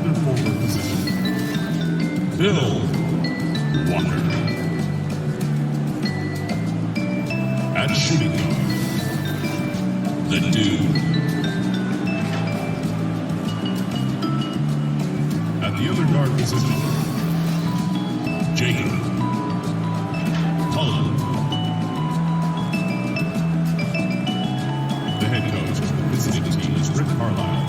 other forward position. Bill Walker. At shooting guard, the Dude. At the other guard position, Jacob Cullen. The head coach of the visiting team is Rick Carlisle.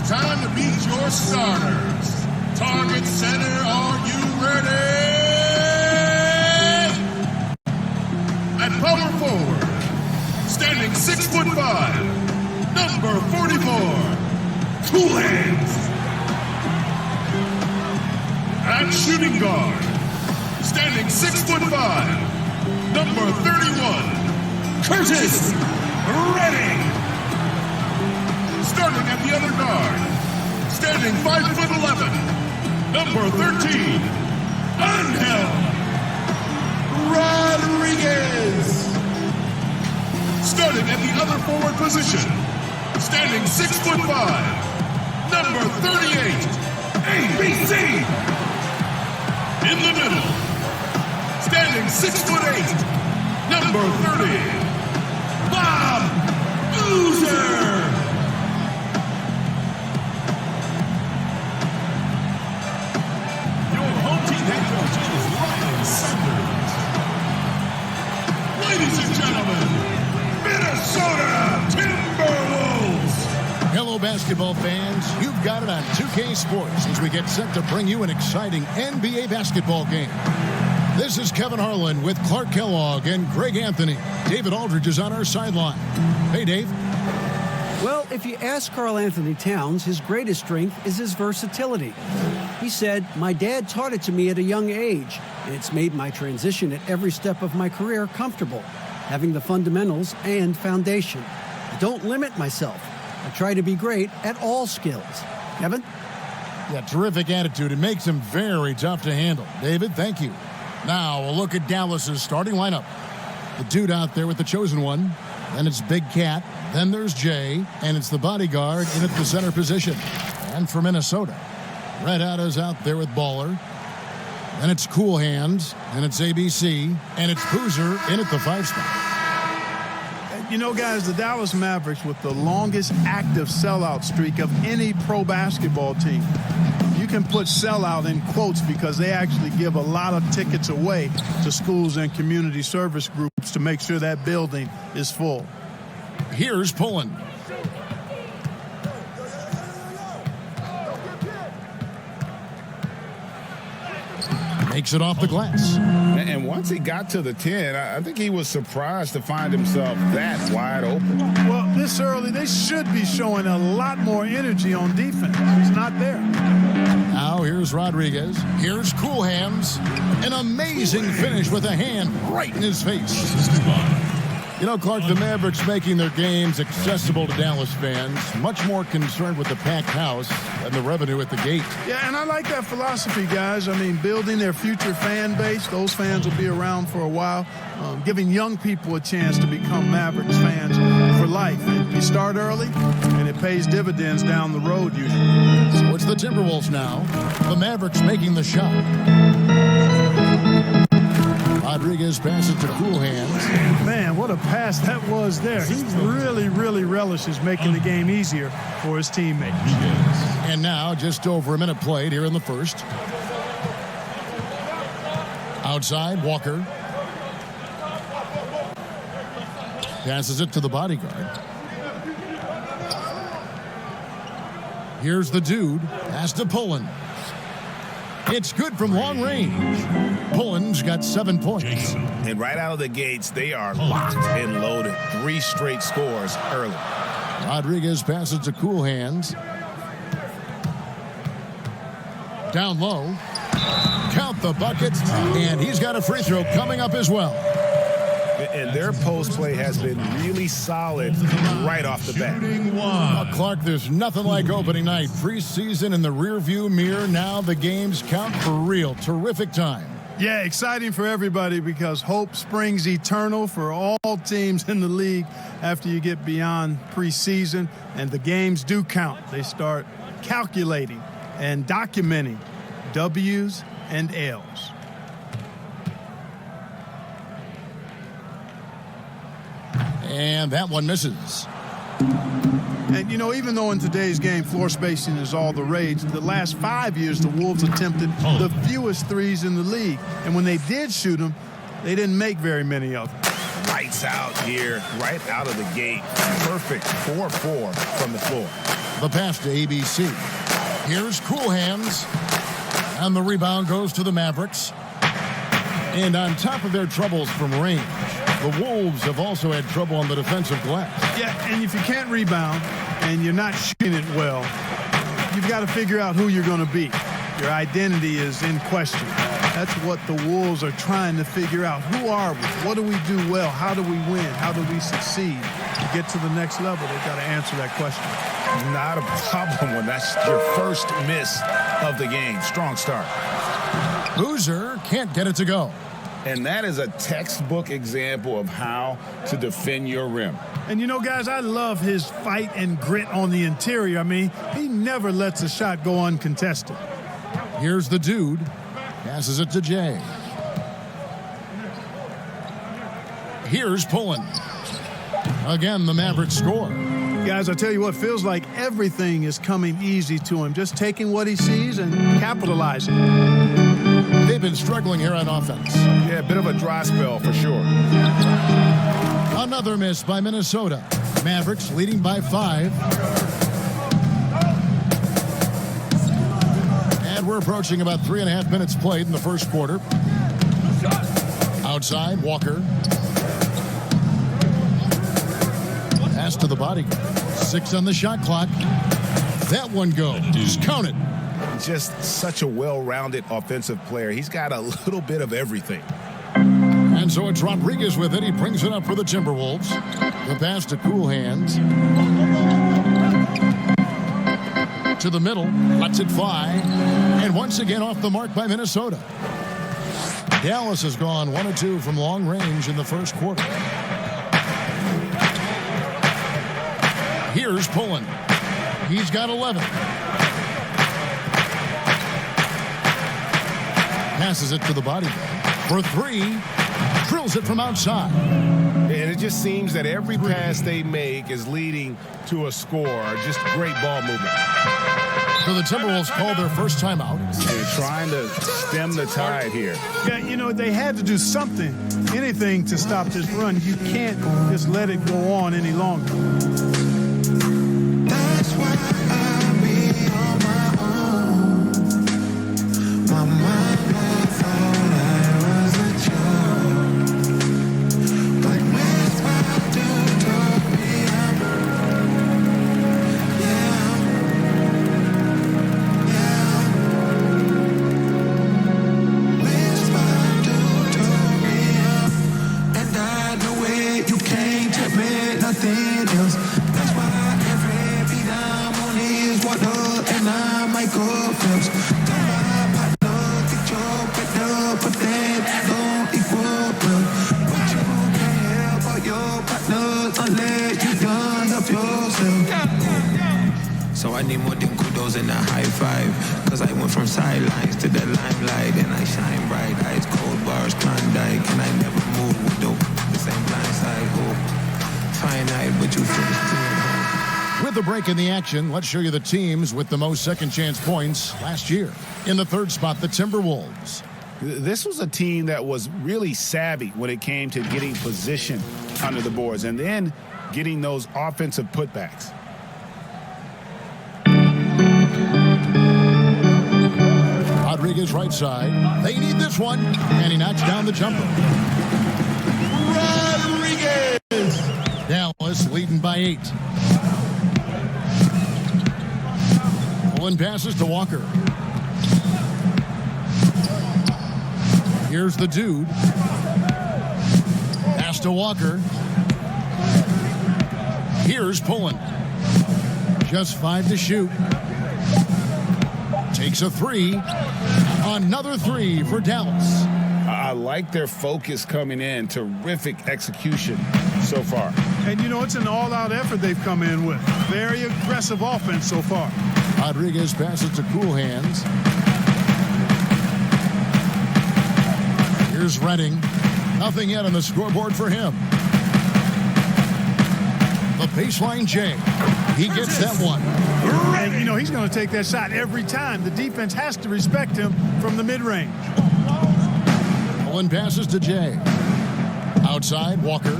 Time to meet your starters. Target center, are you ready? At power forward, standing 6'5", number 44, Cool Hands. At shooting guard, standing 6'5", number 31, Curtis Redding. Starting at the other guard, standing 5'11", number 13, Angel Rodriguez. Starting at the other forward position, standing 6'5", number 38, ABC. In the middle, standing 6'8", number 30, Bob Boozer. Ladies and gentlemen, Minnesota Timberwolves. Hello, basketball fans. You've got it on 2K Sports as we get set to bring you an exciting NBA basketball game. This is Kevin Harlan with Clark Kellogg and Greg Anthony. David Aldridge is on our sideline. Hey, Dave. Well, if you ask Karl Anthony Towns, his greatest strength is his versatility. He said, "My dad taught it to me at a young age, and it's made my transition at every step of my career comfortable, having the fundamentals and foundation. I don't limit myself. I try to be great at all skills." Kevin? Yeah, terrific attitude. It makes him very tough to handle. David, thank you. Now, a look at Dallas's starting lineup. The dude out there with the chosen one. Then it's Big Cat. Then there's Jay. And it's the bodyguard in at the center position. And for Minnesota, Red Hat is out there with Baller. Then it's Cool Hands. And it's ABC. And it's Boozer in at the 5 spot. You know, guys, the Dallas Mavericks with the longest active sellout streak of any pro basketball team. You can put sellout in quotes because they actually give a lot of tickets away to schools and community service groups to make sure that building is full. Here's Pullen. Makes it off the glass. And once he got to the 10, I think he was surprised to find himself that wide open. Well, this early, they should be showing a lot more energy on defense. It's not there. Now here's Rodriguez. Here's Cool Hands. An amazing finish with a hand right in his face. You know, Clark, the Mavericks making their games accessible to Dallas fans, much more concerned with the packed house than the revenue at the gate. Yeah, and I like that philosophy, guys. I mean, building their future fan base. Those fans will be around for a while. Giving young people a chance to become Mavericks fans for life. And you start early, and it pays dividends down the road usually. So it's the Timberwolves now. The Mavericks making the shot. Rodriguez passes to Cool Hands. Man, what a pass that was there. He really, really relishes making the game easier for his teammates. And now, just over a minute played here in the first. Outside, Walker. Passes it to the bodyguard. Here's the dude. Pass to Pullen. It's good from long range. Pullen's got 7 points. And right out of the gates, they are locked and loaded. 3 straight scores early. Rodriguez passes to Cool Hands. Down low. Count the buckets. And he's got a free throw coming up as well. And their post play has been really solid right off the bat. Clark, there's nothing like opening night. Preseason in the rearview mirror. Now the games count for real. Terrific time. Yeah, exciting for everybody because hope springs eternal for all teams in the league after you get beyond preseason, and the games do count. They start calculating and documenting W's and L's. And that one misses. And, you know, even though in today's game floor spacing is all the rage, the last 5 years the Wolves attempted the fewest threes in the league. And when they did shoot them, they didn't make very many of them. Lights out here, right out of the gate. Perfect 4-4 from the floor. The pass to ABC. Here's Cool Hands. And the rebound goes to the Mavericks. And on top of their troubles from range, the Wolves have also had trouble on the defensive glass. Yeah, and if you can't rebound and you're not shooting it well, you've got to figure out who you're going to be. Your identity is in question. That's what the Wolves are trying to figure out. Who are we? What do we do well? How do we win? How do we succeed? To get to the next level, they've got to answer that question. Not a problem when that's your first miss of the game. Strong start. Boozer can't get it to go. And that is a textbook example of how to defend your rim. And, you know, guys, I love his fight and grit on the interior. I mean, he never lets a shot go uncontested. Here's the dude. Passes it to Jay. Here's Pullen. Again, the Mavericks score. Guys, I tell you what, feels like everything is coming easy to him. Just taking what he sees and capitalizing. They've been struggling here on offense. Yeah, a bit of a dry spell for sure. Another miss by Minnesota. Mavericks leading by 5. And we're approaching about 3.5 minutes played in the first quarter. Outside, Walker. Pass to the body. 6 on the shot clock. That one goes. Count it. Just such a well-rounded offensive player. He's got a little bit of everything. And so it's Rodriguez with it. He brings it up for the Timberwolves. The pass to Cool Hands. To the middle. Lets it fly. And once again off the mark by Minnesota. Dallas has gone 1 of 2 from long range in the first quarter. Here's Pullen. He's got 11. Passes it to the body for 3. Drills it from outside. And it just seems that every pass they make is leading to a score. Just great ball movement. So the Timberwolves call their first timeout. They're trying to stem the tide here. Yeah, you know, they had to do something, anything to stop this run. You can't just let it go on any longer. That's why I be on my own. My mama thought I was a joke, but with my utopia, with my utopia, and I know it. You can't tell me nothing else. That's why every beat I'm on is water, and I might go first. Tell my partner, get your bread up, but that don't equal well. But you can't help all your partners unless you done up yourself. So I need more than kudos and a high five, cause I went from sidelines to the limelight, and I shine bright, ice cold bars, Klondike, and I never move with the same blind side hope. Finite, but you finished doing home. With the break in the action, let's show you the teams with the most second chance points last year. In the third spot, the Timberwolves. This was a team that was really savvy when it came to getting position under the boards and then getting those offensive putbacks. Rodriguez right side. They need this one. And he knocks down the jumper. Rodriguez! Dallas leading by 8. Pulling passes to Walker. Here's the dude. Pass to Walker. Here's Pullen. Just 5 to shoot. Takes a 3. Another 3 for Dallas. I like their focus coming in. Terrific execution so far. And, you know, it's an all-out effort they've come in with. Very aggressive offense so far. Rodriguez passes to Cool Hands. Here's Redding. Nothing yet on the scoreboard for him. The baseline J. He gets that one. And, you know, he's going to take that shot every time. The defense has to respect him from the mid-range. Owen passes to Jay. Outside, Walker.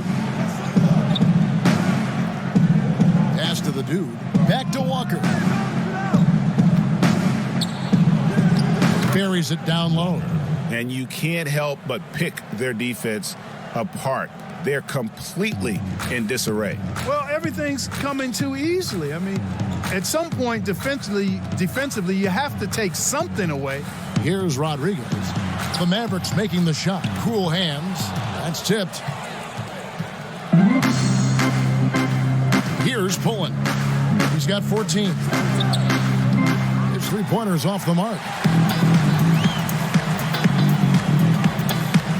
Pass to the dude. Back to Walker. Buries it down low. And you can't help but pick their defense apart. They're completely in disarray. Well, everything's coming too easily. I mean, at some point, defensively, you have to take something away. Here's Rodriguez. The Mavericks making the shot. Cool Hands. That's tipped. Here's Pullen. He's got 14. His three-pointers off the mark.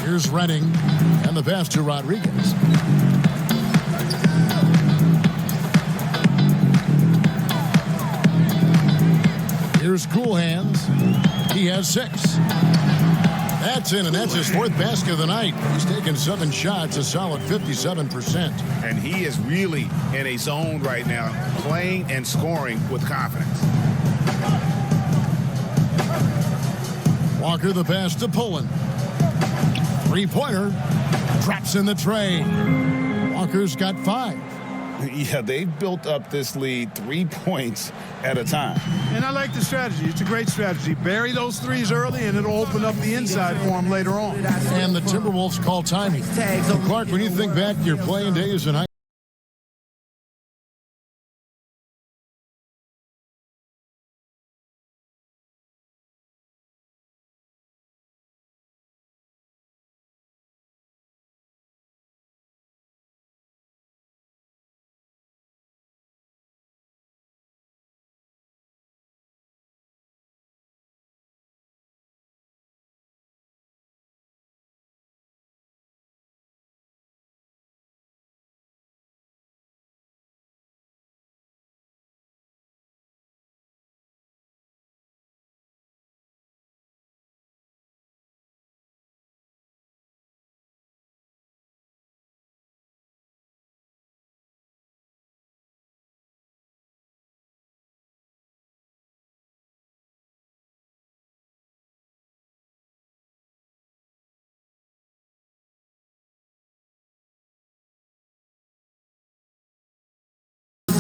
Here's Redding. And the pass to Rodriguez. Here's Cool Hands. He has 6. That's in, and that's his 4th basket of the night. He's taken 7 shots, a solid 57%. And he is really in a zone right now, playing and scoring with confidence. Walker the pass to Pullen. Three-pointer. Drops in the tray. Walker's got 5. Yeah, they've built up this lead 3 points at a time. And I like the strategy. It's a great strategy. Bury those threes early, and it'll open up the inside for them later on. And the Timberwolves call timing. Clark, when you think back to your playing days in high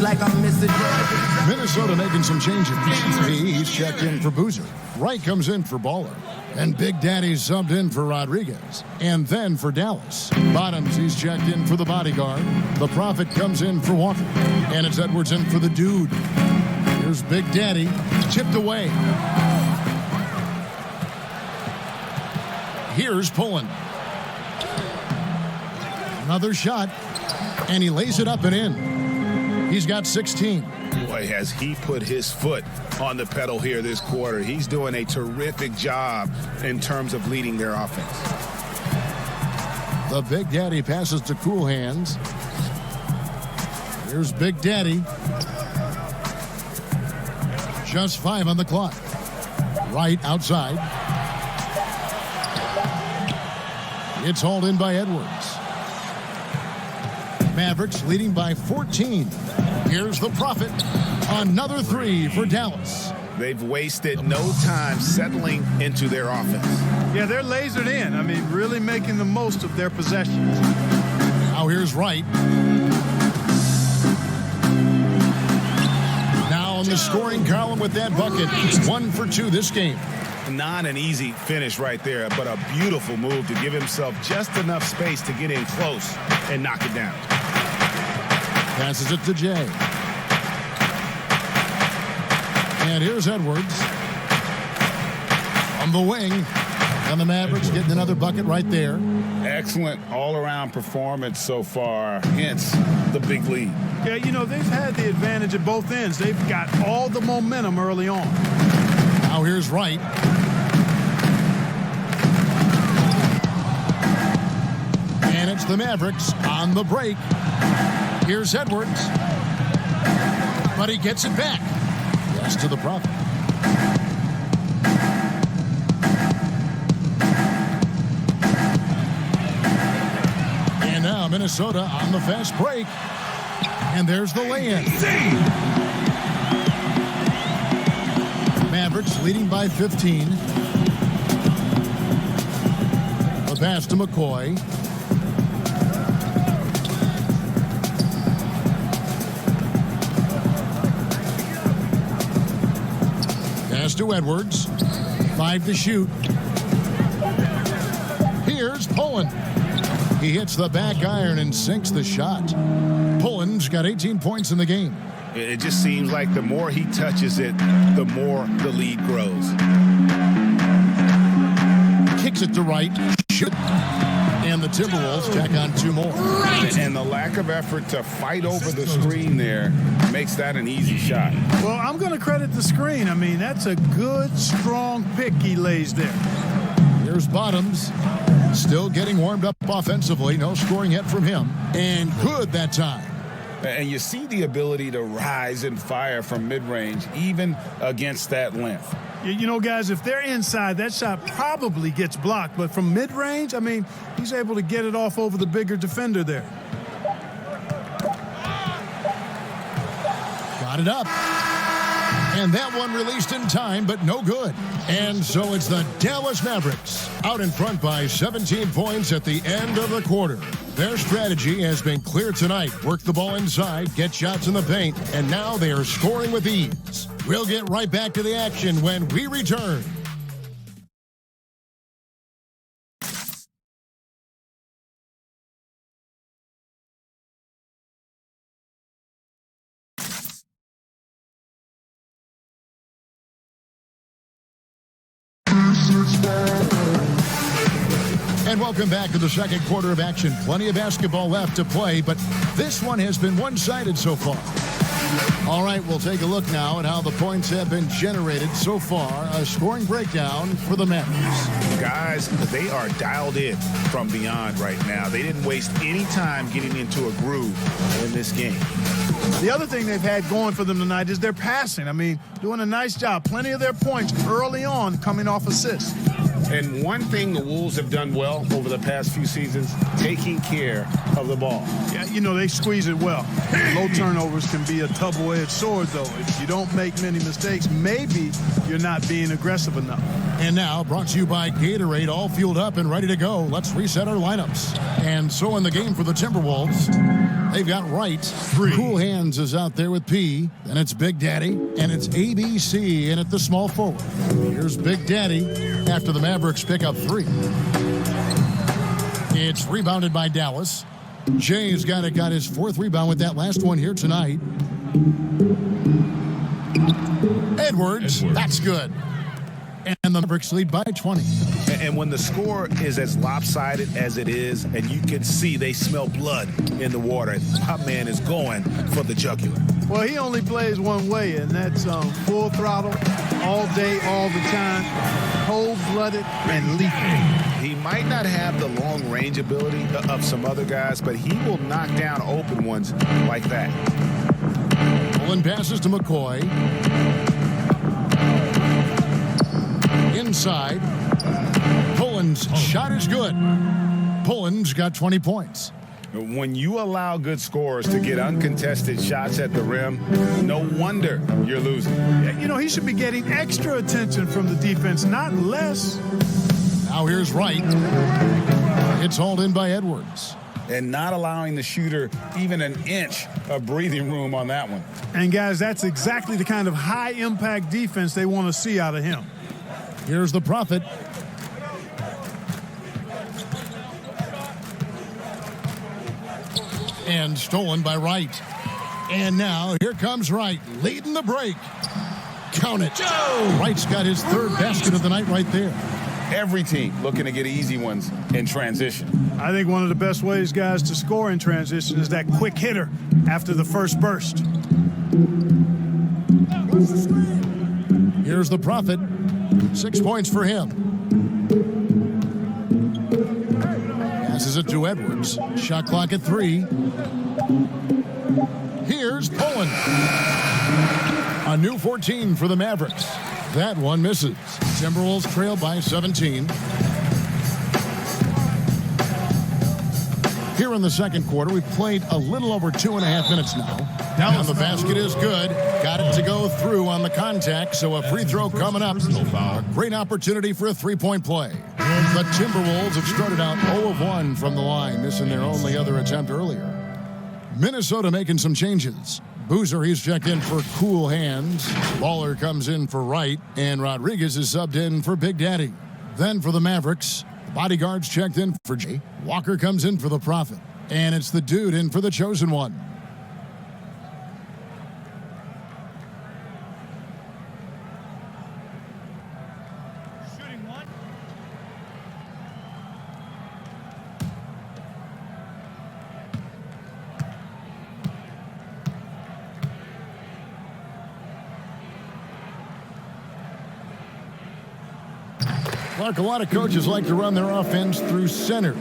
like I'm missing. Minnesota making some changes. He's checked in for Boozer. Wright comes in for Baller. And Big Daddy's subbed in for Rodriguez. And then for Dallas. Bottoms, he's checked in for the bodyguard. The Prophet comes in for Walker. And it's Edwards in for the dude. Here's Big Daddy. Chipped away. Here's Pullen. Another shot. And he lays it up and in. He's got 16. Boy, has he put his foot on the pedal here this quarter. He's doing a terrific job in terms of leading their offense. The Big Daddy passes to Cool Hands. Here's Big Daddy. Just 5 on the clock. Right outside. It's hauled in by Edwards. Mavericks leading by 14. Here's the Prophet. Another 3 for Dallas. They've wasted no time settling into their offense. Yeah, they're lasered in. I mean, really making the most of their possessions. Now here's Wright. Now on the scoring column with that bucket. 1 for 2 this game. Not an easy finish right there, but a beautiful move to give himself just enough space to get in close and knock it down. Passes it to Jay. And here's Edwards on the wing. And the Mavericks getting another bucket right there. Excellent all-around performance so far, hence the big lead. Yeah, you know, they've had the advantage at both ends. They've got all the momentum early on. Now here's Wright. And it's the Mavericks on the break. Here's Edwards. But he gets it back. Yes to the Prophet. And now Minnesota on the fast break. And there's the lay-in. Mavericks leading by 15. The pass to McCoy. Pass to Edwards. 5 to shoot. Here's Pullen. He hits the back iron and sinks the shot. Pullen's got 18 points in the game. It just seems like the more he touches it, the more the lead grows. Kicks it to right. Shoot. And the Timberwolves tack on 2 more. And the lack of effort to fight over the screen there makes that an easy shot. Well, I'm going to credit the screen. I mean, that's a good, strong pick he lays there. Here's Bottoms. Still getting warmed up offensively. No scoring yet from him. And good that time. And you see the ability to rise and fire from mid-range, even against that length. You know, guys, if they're inside, that shot probably gets blocked. But from mid-range, I mean, he's able to get it off over the bigger defender there. Got it up. And that one released in time, but no good. And so it's the Dallas Mavericks out in front by 17 points at the end of the quarter. Their strategy has been clear tonight. Work the ball inside, get shots in the paint, and now they are scoring with ease. We'll get right back to the action when we return. And welcome back to the second quarter of action. Plenty of basketball left to play, but this one has been one-sided so far. All right, we'll take a look now at how the points have been generated so far. A scoring breakdown for the Mavericks. Guys, they are dialed in from beyond right now. They didn't waste any time getting into a groove in this game. The other thing they've had going for them tonight is their passing. I mean, doing a nice job. Plenty of their points early on coming off assists. And one thing the Wolves have done well over the past few seasons, taking care of the ball. Yeah, you know, they squeeze it well. Low turnovers can be a double-edged sword, though. If you don't make many mistakes, maybe you're not being aggressive enough. And now, brought to you by Gatorade, all fueled up and ready to go. Let's reset our lineups. And so in the game for the Timberwolves, they've got Wright. Cool Hands is out there with P. Then it's Big Daddy. And it's ABC in at the small forward. Here's Big Daddy after the Mavericks pick up 3. It's rebounded by Dallas. Jay's got his 4th rebound with that last one here tonight. Edwards. That's good. And the Mavericks lead by 20. And when the score is as lopsided as it is, and you can see they smell blood in the water, my man is going for the jugular. Well, he only plays one way, and that's full throttle, all day, all the time, cold-blooded and lethal. He might not have the long-range ability of some other guys, but he will knock down open ones like that. Pullen passes to McCoy. Inside. Pullen's shot is good. Pullen's got 20 points. When you allow good scorers to get uncontested shots at the rim, no wonder you're losing. You know, he should be getting extra attention from the defense, not less. Now here's Wright. It's hauled in by Edwards. And not allowing the shooter even an inch of breathing room on that one. And, guys, that's exactly the kind of high-impact defense they want to see out of him. Here's the Prophet. And stolen by Wright. And now here comes Wright, leading the break. Count it. Wright's got his 3rd basket of the night right there. Every team looking to get easy ones in transition. I think one of the best ways, guys, to score in transition is that quick hitter after the first burst. Here's the Prophet. 6 points for him. Passes it to Edwards. Shot clock at 3. Here's Poland. A new 14 for the Mavericks. That one misses. Timberwolves trail by 17. Here in the second quarter, we've played a little over 2.5 minutes now. And the basket is good. Got it to go through on the contact, so a free throw coming up. A great opportunity for a three-point play. The Timberwolves have started out 0 of 1 from the line, missing their only other attempt earlier. Minnesota making some changes. Boozer, he's checked in for cool hands. Baller comes in for Wright, and Rodriguez is subbed in for Big Daddy. Then for the Mavericks, the bodyguards checked in for Jay. Walker comes in for the Prophet, and it's the dude in for the chosen one. Clark, a lot of coaches like to run their offense through centers.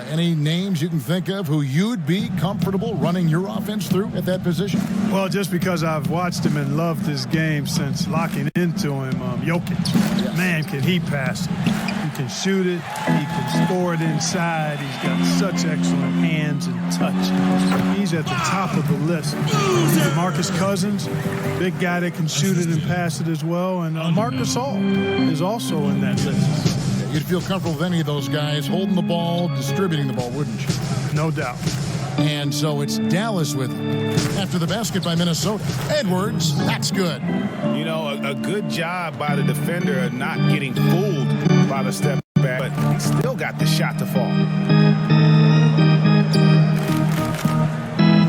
Any names you can think of who you'd be comfortable running your offense through at that position? Well, just because I've watched him and loved his game since locking into him, Jokic. Yes. Man, can he pass it. He can shoot it. He can score it inside. He's got such excellent hands and touch. He's at the top of the list. Marcus Cousins, big guy that can shoot it and pass it as well. And Marcus All is also in that list. You'd feel comfortable with any of those guys holding the ball, distributing the ball, wouldn't you? No doubt. And so it's Dallas with it. After the basket by Minnesota. Edwards, that's good. You know, a good job by the defender of not getting fooled by the step back, but he still got the shot to fall.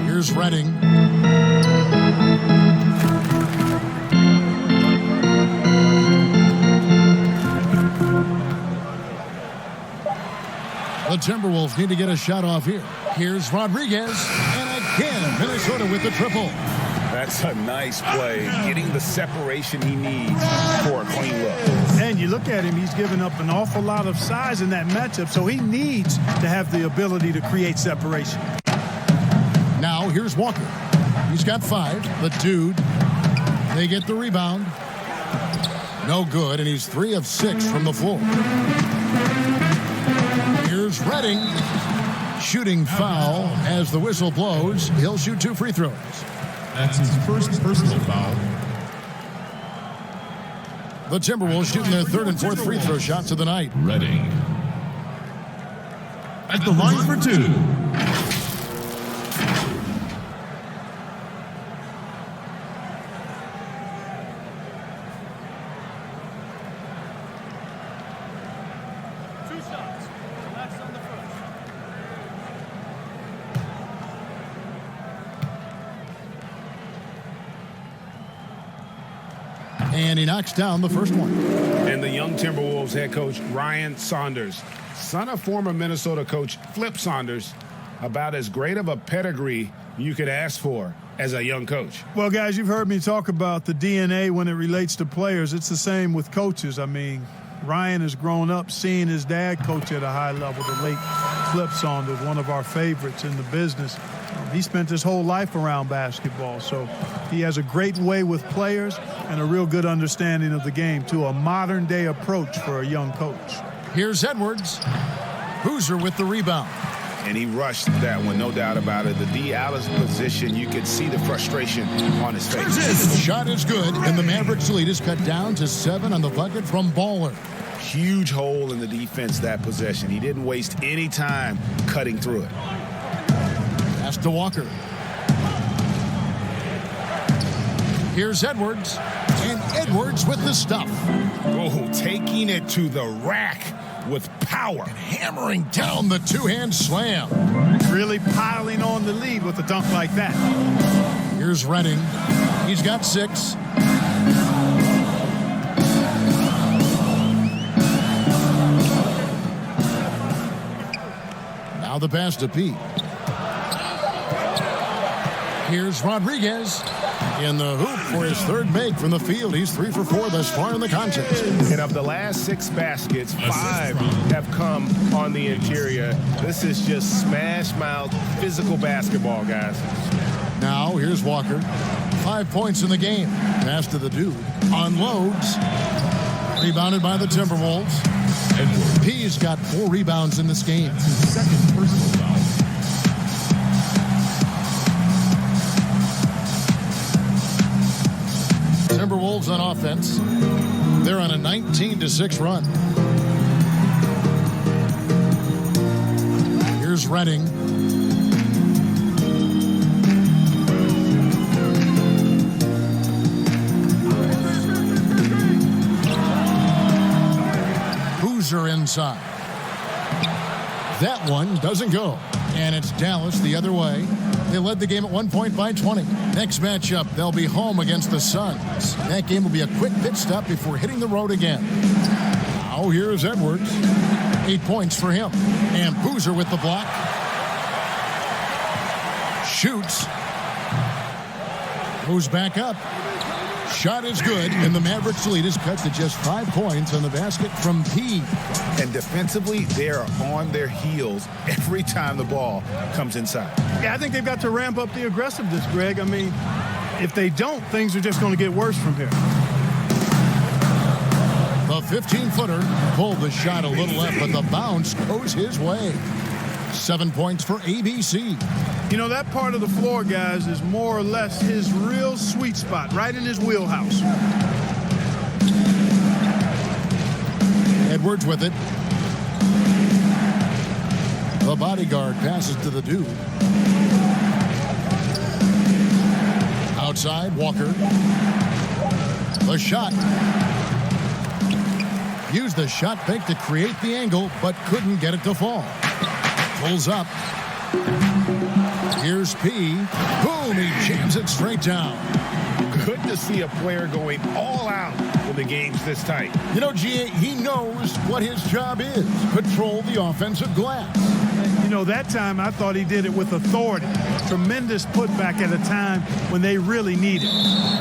Here's Redding. The Timberwolves need to get a shot off here. Here's Rodriguez, and again, Minnesota with the triple. That's a nice play, getting the separation he needs for a clean look. And you look at him, he's given up an awful lot of size in that matchup, so he needs to have the ability to create separation. Now, here's Walker. He's got 5. The dude, they get the rebound. No good, and he's 3 of 6 from the floor. Here's Redding. Shooting foul as the whistle blows. He'll shoot 2 free throws. That's his first personal foul. The Timberwolves shooting their 3rd and 4th free throw shots of the night. Redding. At the line for 2. And he knocks down the first one. And the young Timberwolves head coach, Ryan Saunders, son of former Minnesota coach Flip Saunders, about as great of a pedigree you could ask for as a young coach. Well, guys, you've heard me talk about the DNA when it relates to players. It's the same with coaches. I mean, Ryan has grown up seeing his dad coach at a high level, the late Flip Saunders, one of our favorites in the business. He spent his whole life around basketball, so he has a great way with players and a real good understanding of the game, too, a modern-day approach for a young coach. Here's Edwards. Boozer with the rebound. And he rushed that one, no doubt about it. The D. Alice position, you could see the frustration on his face. The shot is good, and the Mavericks lead is cut down to 7 on the bucket from Baller. Huge hole in the defense that possession. He didn't waste any time cutting through it. Pass to Walker. Here's Edwards, and Edwards with the stuff. Oh, taking it to the rack with power. Hammering down the two-hand slam. Really piling on the lead with a dunk like that. Here's Redding. He's got 6. Now the pass to Pete. Here's Rodriguez. in the hoop for his third make from the field. He's 3 for 4 thus far in the contest. And of the last 6 baskets, 5 have come on the interior. This is just smash mouth physical basketball, guys. Now here's Walker. 5 points in the game. Pass to the dude. Unloads. Rebounded by the Timberwolves. P's got 4 rebounds in this game. Second personal foul. Timberwolves on offense. They're on a 19-6 run. Here's Redding. Boozer inside. That one doesn't go. And it's Dallas the other way. They led the game at 1 point by 20. Next matchup, they'll be home against the Suns. That game will be a quick pit stop before hitting the road again. Now here's Edwards. 8 points for him. And Boozer with the block. Shoots. Goes back up. Shot is good, and the Mavericks lead is cut to just 5 points on the basket from P. And defensively, they are on their heels every time the ball comes inside. Yeah, I think they've got to ramp up the aggressiveness, Greg. I mean, if they don't, things are just going to get worse from here. The 15-footer pulled the shot a little left, but the bounce goes his way. 7 points for ABC. You know, that part of the floor, guys, is more or less his real sweet spot, right in his wheelhouse. Edwards with it. The bodyguard passes to the dude. Outside, Walker. The shot. Used the shot fake to create the angle, but couldn't get it to fall. Pulls up. Here's P. Boom, he jams it straight down. Good to see a player going all out when the game's this tight. You know, GA, he knows what his job is. Control the offensive glass. You know, that time I thought he did it with authority. Tremendous putback at a time when they really need it.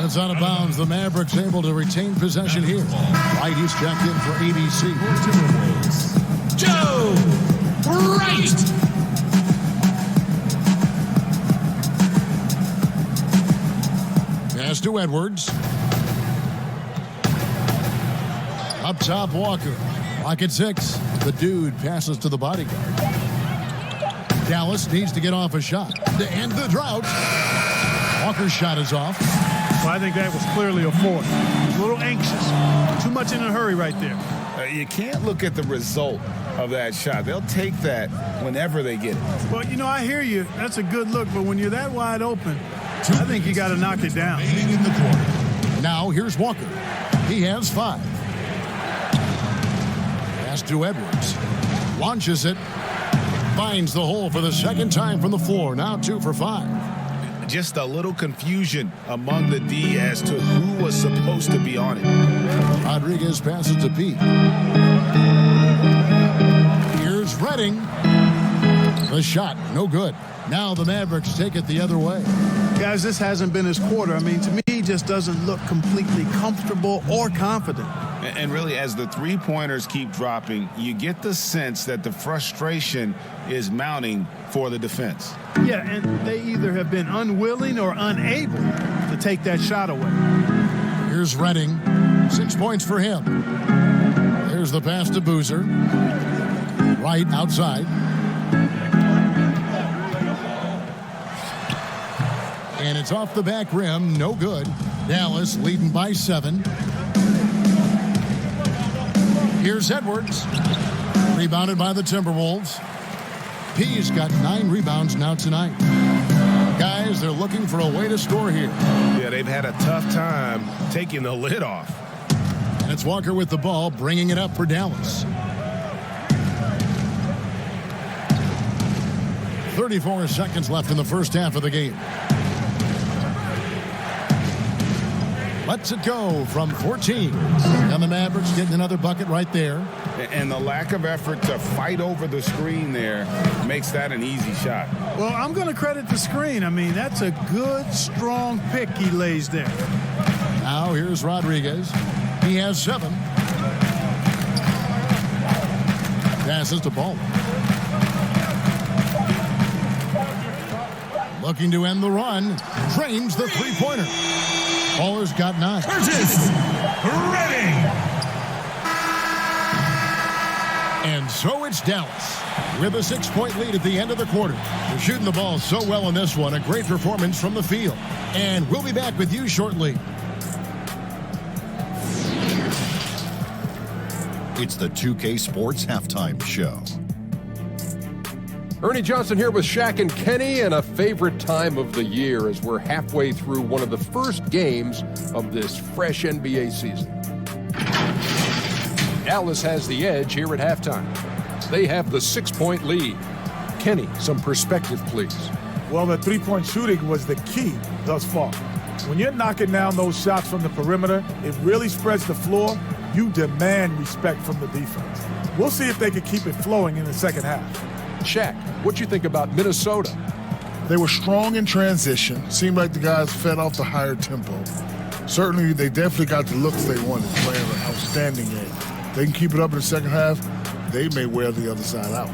That's out of bounds. The Mavericks able to retain possession here. Right, he's checked in for ABC. Joe Wright. Pass to Edwards. Up top, Walker. Lock at 6. The dude passes to the bodyguard. Dallas needs to get off a shot to end the drought. Walker's shot is off. Well, I think that was clearly a fourth. He's a little anxious. Too much in a hurry right there. You can't look at the result of that shot. They'll take that whenever they get it. Well, you know, I hear you. That's a good look, but when you're that wide open, I think you got to knock it down. In the corner. Now here's Walker. He has 5. Pass to Edwards. Launches it. Finds the hole for the second time from the floor. Now 2 for 5. Just a little confusion among the D as to who was supposed to be on it. Rodriguez passes to Pete. Here's Redding. The shot, no good. Now the Mavericks take it the other way. Guys, this hasn't been his quarter. I mean, to me, he just doesn't look completely comfortable or confident. And really, as the three-pointers keep dropping, you get the sense that the frustration is mounting for the defense. Yeah, and they either have been unwilling or unable to take that shot away. Here's Redding. 6 points for him. There's the pass to Boozer. Right outside. And it's off the back rim. No good. Dallas leading by 7. Here's Edwards. Rebounded by the Timberwolves. P's got 9 rebounds now tonight. Guys, they're looking for a way to score here. Yeah, they've had a tough time taking the lid off. And it's Walker with the ball, bringing it up for Dallas. 34 seconds left in the first half of the game. Lets it go from 14. And the Mavericks getting another bucket right there. And the lack of effort to fight over the screen there makes that an easy shot. Well, I'm going to credit the screen. I mean, that's a good, strong pick he lays there. Now here's Rodriguez. He has 7. Passes to Ball. Looking to end the run. Drains the three-pointer. Baller's got 9. Curtis Redding. And so it's Dallas with a 6-point lead at the end of the quarter. They're shooting the ball so well in this one. A great performance from the field. And we'll be back with you shortly. It's the 2K Sports Halftime Show. Ernie Johnson here with Shaq and Kenny, and a favorite time of the year as we're halfway through one of the first games of this fresh NBA season. Dallas has the edge here at halftime. They have the 6-point lead. Kenny, some perspective, please. Well, the three-point shooting was the key thus far. When you're knocking down those shots from the perimeter, it really spreads the floor. You demand respect from the defense. We'll see if they can keep it flowing in the second half. Shaq, what you think about Minnesota? They were strong in transition. Seemed like the guys fed off the higher tempo. Certainly, they definitely got the looks they wanted, playing an outstanding game. They can keep it up in the second half, they may wear the other side out.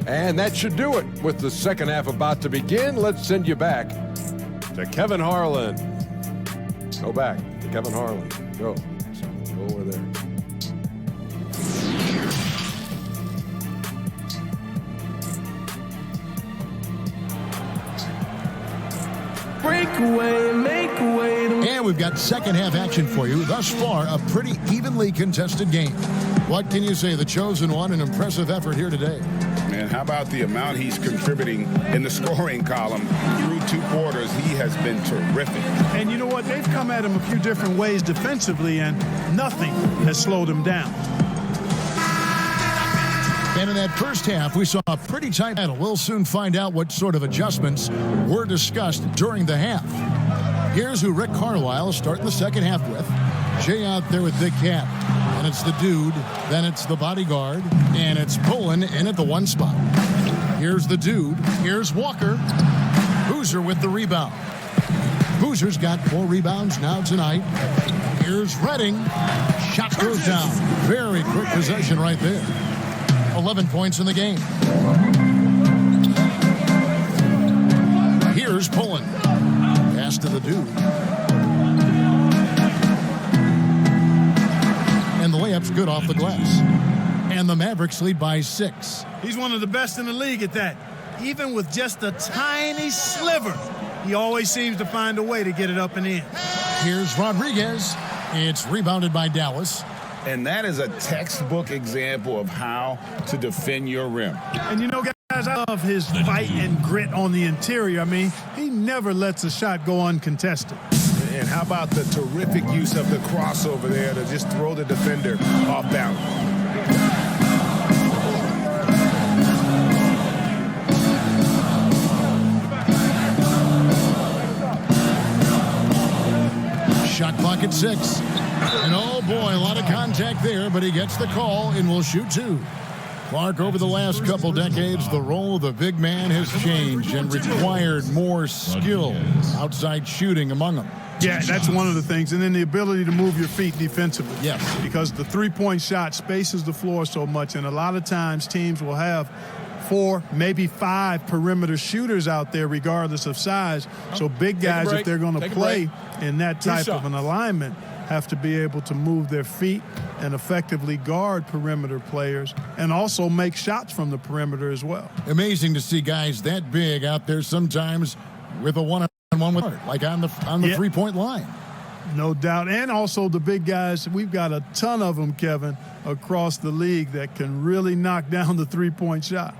And that should do it. With the second half about to begin, let's send you back to Kevin Harlan. Go back to Kevin Harlan. Go. Go over there. Breakaway, make way. And we've got second half action for you. Thus far, a pretty evenly contested game. What can you say? The chosen one, an impressive effort here today. And how about the amount he's contributing in the scoring column through 2 quarters? He has been terrific. And you know what? They've come at him a few different ways defensively, and nothing has slowed him down. And in that first half, we saw a pretty tight battle. We'll soon find out what sort of adjustments were discussed during the half. Here's who Rick Carlisle is starting the second half with. Jay out there with Big Cat. And it's the dude, then it's the bodyguard, and it's Pullen in at the 1 spot. Here's the dude, here's Walker. Boozer with the rebound. Boozer's got 4 rebounds now tonight. Here's Redding. Shot goes down. Very quick possession right there. 11 points in the game. Here's Pullen. Pass to the dude. And the layup's good off the glass. And the Mavericks lead by 6. He's one of the best in the league at that. Even with just a tiny sliver, he always seems to find a way to get it up and in. Here's Rodriguez. It's rebounded by Dallas. And that is a textbook example of how to defend your rim. And you know, guys, I love his fight and grit on the interior. I mean, he never lets a shot go uncontested. And how about the terrific use of the crossover there to just throw the defender off balance? Shot clock at 6. And oh boy, a lot of contact there, but he gets the call and will shoot 2. Clark, over the last couple decades, the role of the big man has changed and required more skill outside shooting among them. Yeah, that's one of the things. And then the ability to move your feet defensively. Yes. Because the three-point shot spaces the floor so much, and a lot of times teams will have 4, maybe 5 perimeter shooters out there regardless of size. So big guys, if they're going to play in that type of an alignment, have to be able to move their feet and effectively guard perimeter players and also make shots from the perimeter as well. Amazing to see guys that big out there sometimes with a one-on-one with like on the three-point line. No doubt. And also the big guys, we've got a ton of them, Kevin, across the league that can really knock down the three-point shot.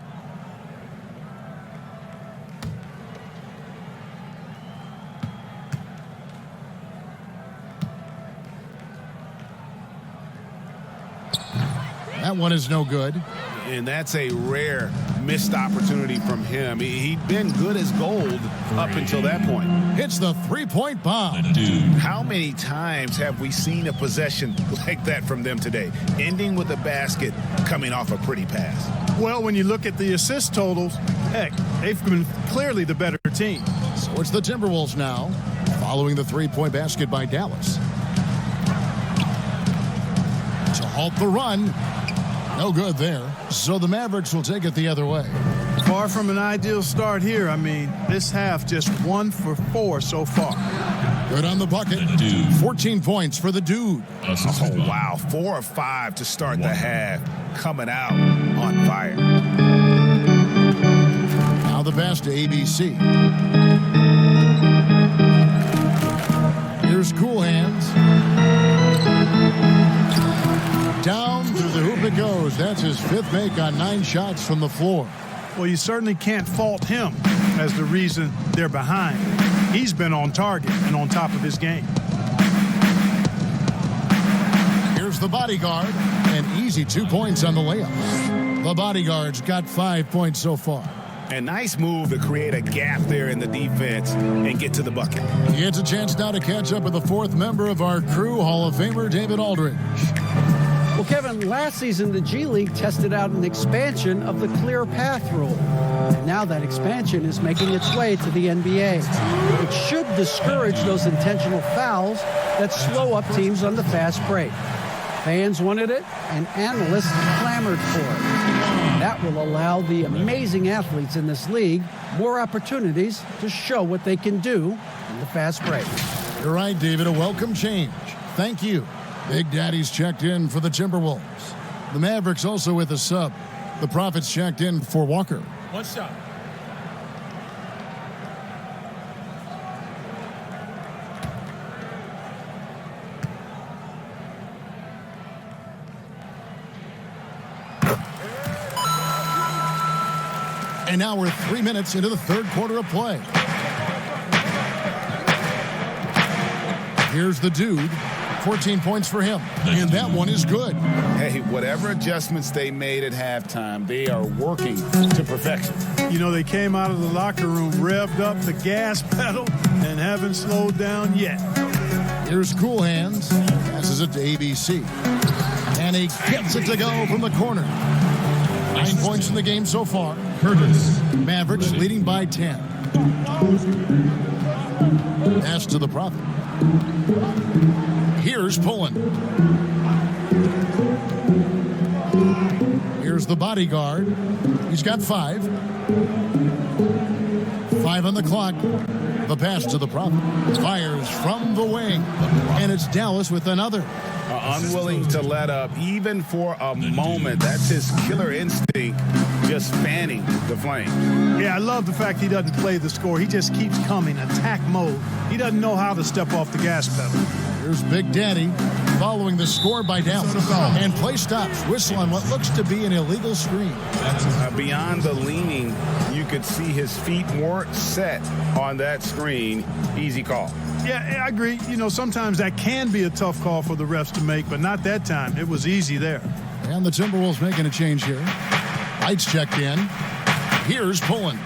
That one is no good. And that's a rare missed opportunity from him. He'd been good as gold up until that point. Hits the three-point bomb. How many times have we seen a possession like that from them today, ending with a basket coming off a pretty pass? Well, when you look at the assist totals, heck, they've been clearly the better team. So it's the Timberwolves now, following the three-point basket by Dallas. To halt the run. No good there. So the Mavericks will take it the other way. Far from an ideal start here. I mean, this half just 1 for 4 so far. Good on the bucket. 14 points for the dude. Oh, wow. 4 of 5 to start the half. Coming out on fire. Now the pass to ABC. Here's Cool Hands. Down through the hoop it goes. That's his 5th make on 9 shots from the floor. Well, you certainly can't fault him as the reason they're behind. He's been on target and on top of his game. Here's the bodyguard. An easy 2 points on the layups. The bodyguard's got 5 points so far. A nice move to create a gap there in the defense and get to the bucket. He gets a chance now to catch up with the 4th member of our crew, Hall of Famer David Aldridge. Well, Kevin, last season the G League tested out an expansion of the clear path rule. And now that expansion is making its way to the NBA. It should discourage those intentional fouls that slow up teams on the fast break. Fans wanted it, and analysts clamored for it. That will allow the amazing athletes in this league more opportunities to show what they can do in the fast break. You're right, David. A welcome change. Thank you. Big Daddy's checked in for the Timberwolves. The Mavericks also with a sub. The Prophets checked in for Walker. One shot. And now we're 3 minutes into the 3rd quarter of play. Here's the dude. 14 points for him. And that one is good. Hey, whatever adjustments they made at halftime, they are working to perfection. You know, they came out of the locker room, revved up the gas pedal, and haven't slowed down yet. Here's Cool Hands. Passes it to ABC. And he gets it to go from the corner. 9 points in the game so far. Curtis. Mavericks leading by 10. Pass to the Prophet. Here's Pullen. Here's the bodyguard. He's got 5. 5 on the clock. The pass to the Prophet. Fires from the wing. And it's Dallas with another. Unwilling to let up, even for a moment. That's his killer instinct, just fanning the flame. Yeah, I love the fact he doesn't play the score. He just keeps coming, attack mode. He doesn't know how to step off the gas pedal. Here's Big Daddy following the score by Dallas. And play stops. Whistle on what looks to be an illegal screen. Beyond the leaning, you could see his feet more set on that screen. Easy call. Yeah, I agree. You know, sometimes that can be a tough call for the refs to make, but not that time. It was easy there. And the Timberwolves making a change here. Lights checked in. Here's Pullen.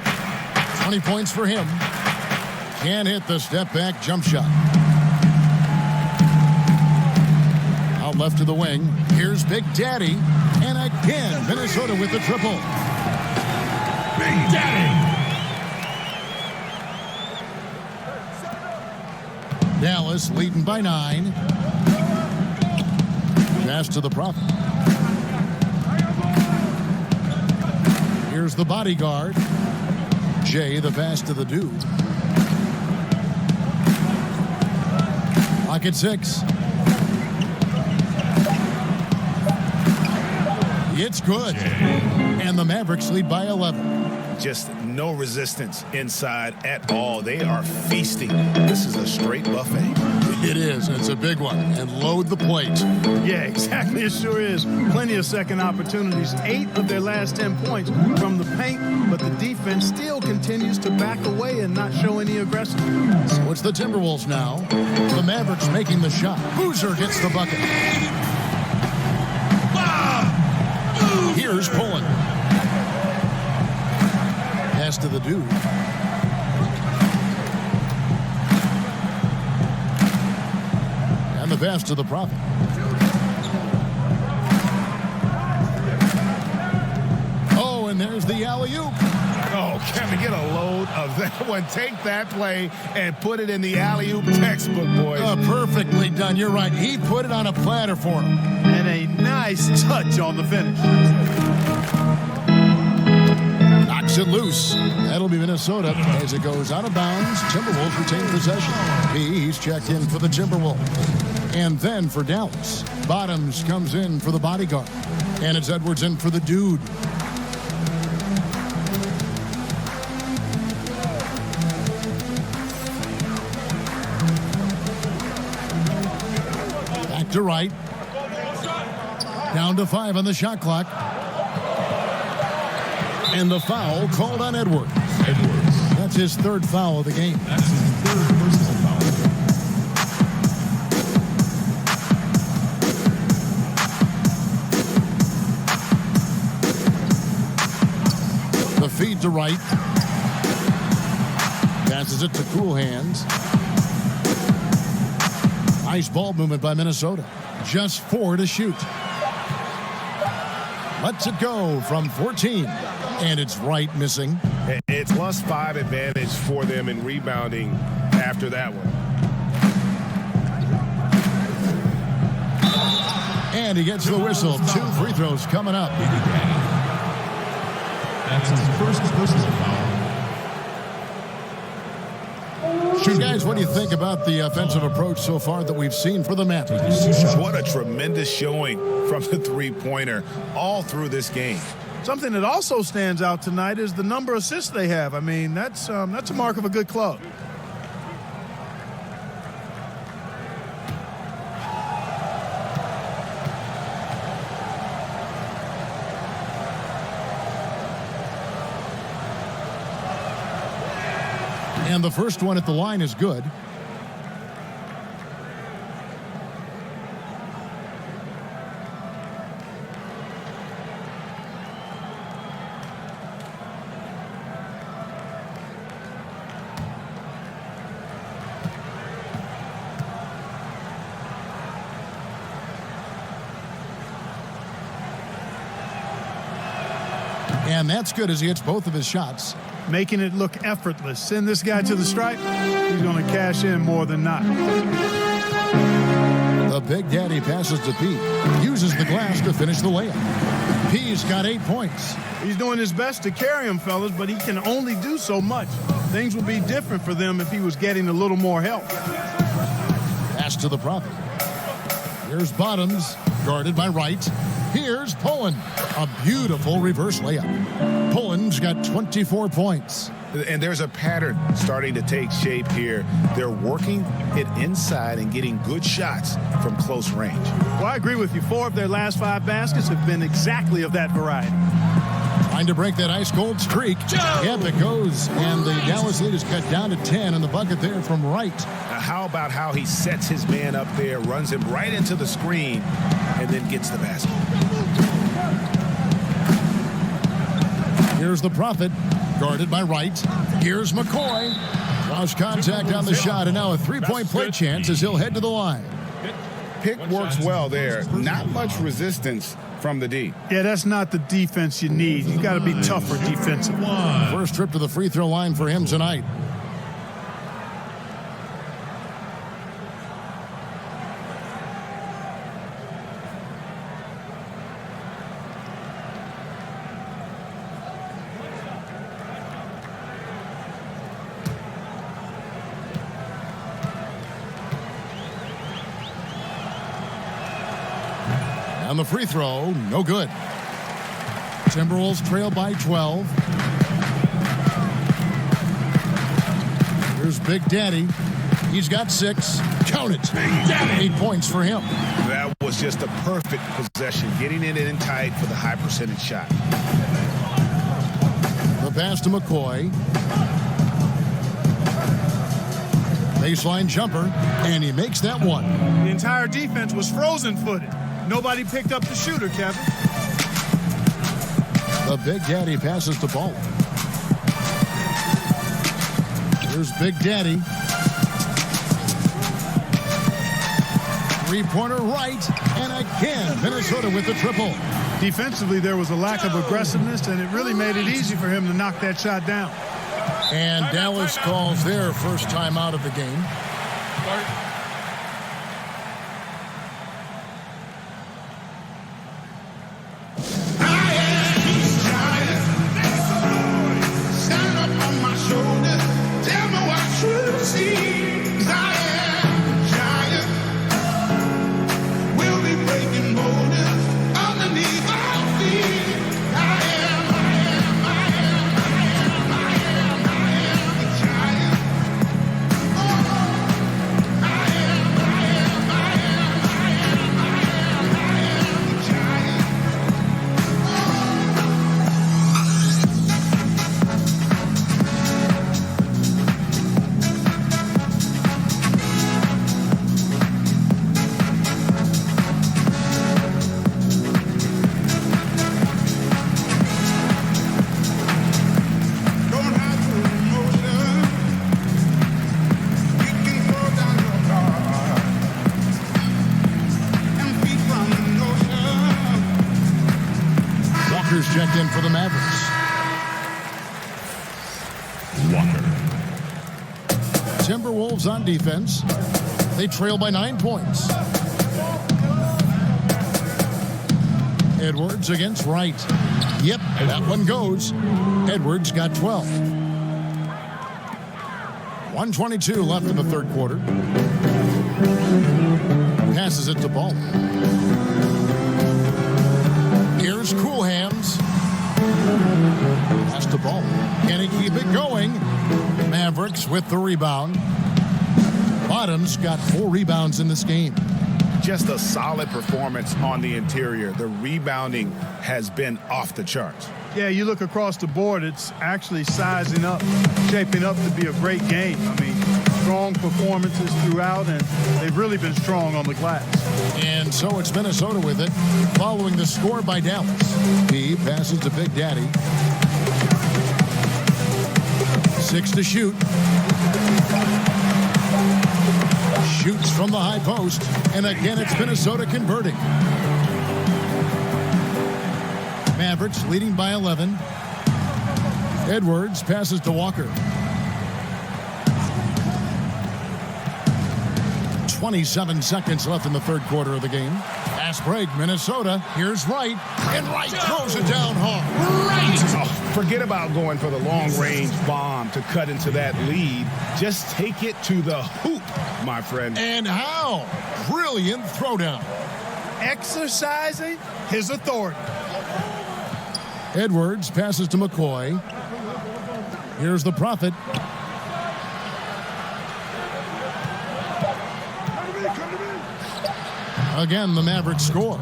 20 points for him. Can't hit the step-back jump shot. Out left to the wing. Here's Big Daddy. And again, Minnesota with the triple. Big Daddy. Dallas leading by 9. Pass to the Prophet. Here's the bodyguard. Jay, the pass to the dude. Pocket 6. It's good. And the Mavericks lead by 11. Just no resistance inside at all. They are feasting. This is a straight buffet. It is. It's a big one. And load the plate. Yeah, exactly. It sure is. Plenty of second opportunities. 8 of their last 10 points from the paint, but the defense still continues to back away and not show any aggression. So it's the Timberwolves now. The Mavericks making the shot. Boozer gets the bucket. Here's Pullen. Pass to the dude. And the pass to the Prophet. Oh, and there's the alley-oop. Oh, Kevin, get a load of that one. Take that play and put it in the alley-oop textbook, boys. Perfectly done. You're right. He put it on a platter for him. And a nice touch on the finish. Knocks it loose. That'll be Minnesota as it goes out of bounds. Timberwolves retain possession. He's checked in for the Timberwolves. And then for Dallas, Bottoms comes in for the bodyguard. And it's Edwards in for the dude. Back to right. Down to 5 on the shot clock. And the foul called on Edwards. That's his third foul of the game. That's his third personal foul. The feed to right. Passes it to Cool Hands. Nice ball movement by Minnesota. Just 4 to shoot. Lets it go from 14. And it's right missing. It's +5 advantage for them in rebounding after that one. And he gets the whistle. 2 free throws coming up. That's his first personal foul. Guys, what do you think about the offensive approach so far that we've seen for the Mavericks? What a tremendous showing from the three-pointer all through this game. Something that also stands out tonight is the number of assists they have. I mean, that's a mark of a good club. And the first one at the line is good. And that's good as he hits both of his shots. Making it look effortless. Send this guy to the stripe, he's going to cash in more than not. The Big Daddy passes to P. Uses the glass to finish the layup. P's got 8 points. He's doing his best to carry him, fellas, but he can only do so much. Things would be different for them if he was getting a little more help. Pass to the Prophet. Here's Bottoms, guarded by Wright. Here's Pullen. A beautiful reverse layup. Pullen's got 24 points. And there's a pattern starting to take shape here. They're working it inside and getting good shots from close range. Well, I agree with you. 4 of their last 5 baskets have been exactly of that variety. Trying to break that ice-cold streak. Yep, it goes. And the Dallas lead is cut down to 10 in the bucket there from Wright. Now, how about how he sets his man up there, runs him right into the screen, and then gets the basket. Here's the Prophet, guarded by Wright. Here's McCoy. Cross contact on the shot, and now a 3-point play chance as he'll head to the line. Pick works well there. Not much resistance from the D. Yeah, that's not the defense you need. You got to be tougher defensively. First trip to the free throw line for him tonight. On the free throw, no good. Timberwolves trail by 12. Here's Big Daddy. He's got 6. Count it. 8 points for him. That was just a perfect possession, getting it in tight for the high percentage shot. The pass to McCoy. Baseline jumper, and he makes that one. The entire defense was frozen-footed. Nobody picked up the shooter, Kevin. The Big Daddy passes the ball. Here's Big Daddy. Three-pointer right, and again, Minnesota with the triple. Defensively, there was a lack of aggressiveness, and it really made it easy for him to knock that shot down. And Dallas calls their first time out of the game. Checked in for the Mavericks. Walker. Timberwolves on defense. They trail by 9 points. Edwards against Wright. Yep, that one goes. Edwards got 12. 1:22 left in the third quarter. Passes it to Ball. Here's Cool Hands. Pass the ball. Can he keep it going? Mavericks with the rebound. Bottoms got 4 rebounds in this game. Just a solid performance on the interior. The rebounding has been off the charts. Yeah, you look across the board, it's actually sizing up, shaping up to be a great game. I mean, strong performances throughout, and they've really been strong on the glass. And so it's Minnesota with it, following the score by Dallas. He passes to Big Daddy. 6 to shoot. Shoots from the high post, and again it's Minnesota converting. Mavericks leading by 11. Edwards passes to Walker. 27 seconds left in the third quarter of the game. Fast break, Minnesota. Here's Wright, and Wright throws it down hard. Right! Oh, forget about going for the long-range bomb to cut into that lead. Just take it to the hoop, my friend. And how? Brilliant throwdown. Exercising his authority. Edwards passes to McCoy. Here's the Prophet. Again, the Mavericks score.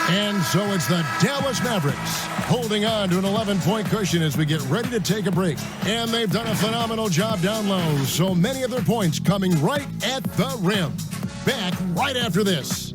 And so it's the Dallas Mavericks holding on to an 11-point cushion as we get ready to take a break. And they've done a phenomenal job down low. So many of their points coming right at the rim. Back right after this.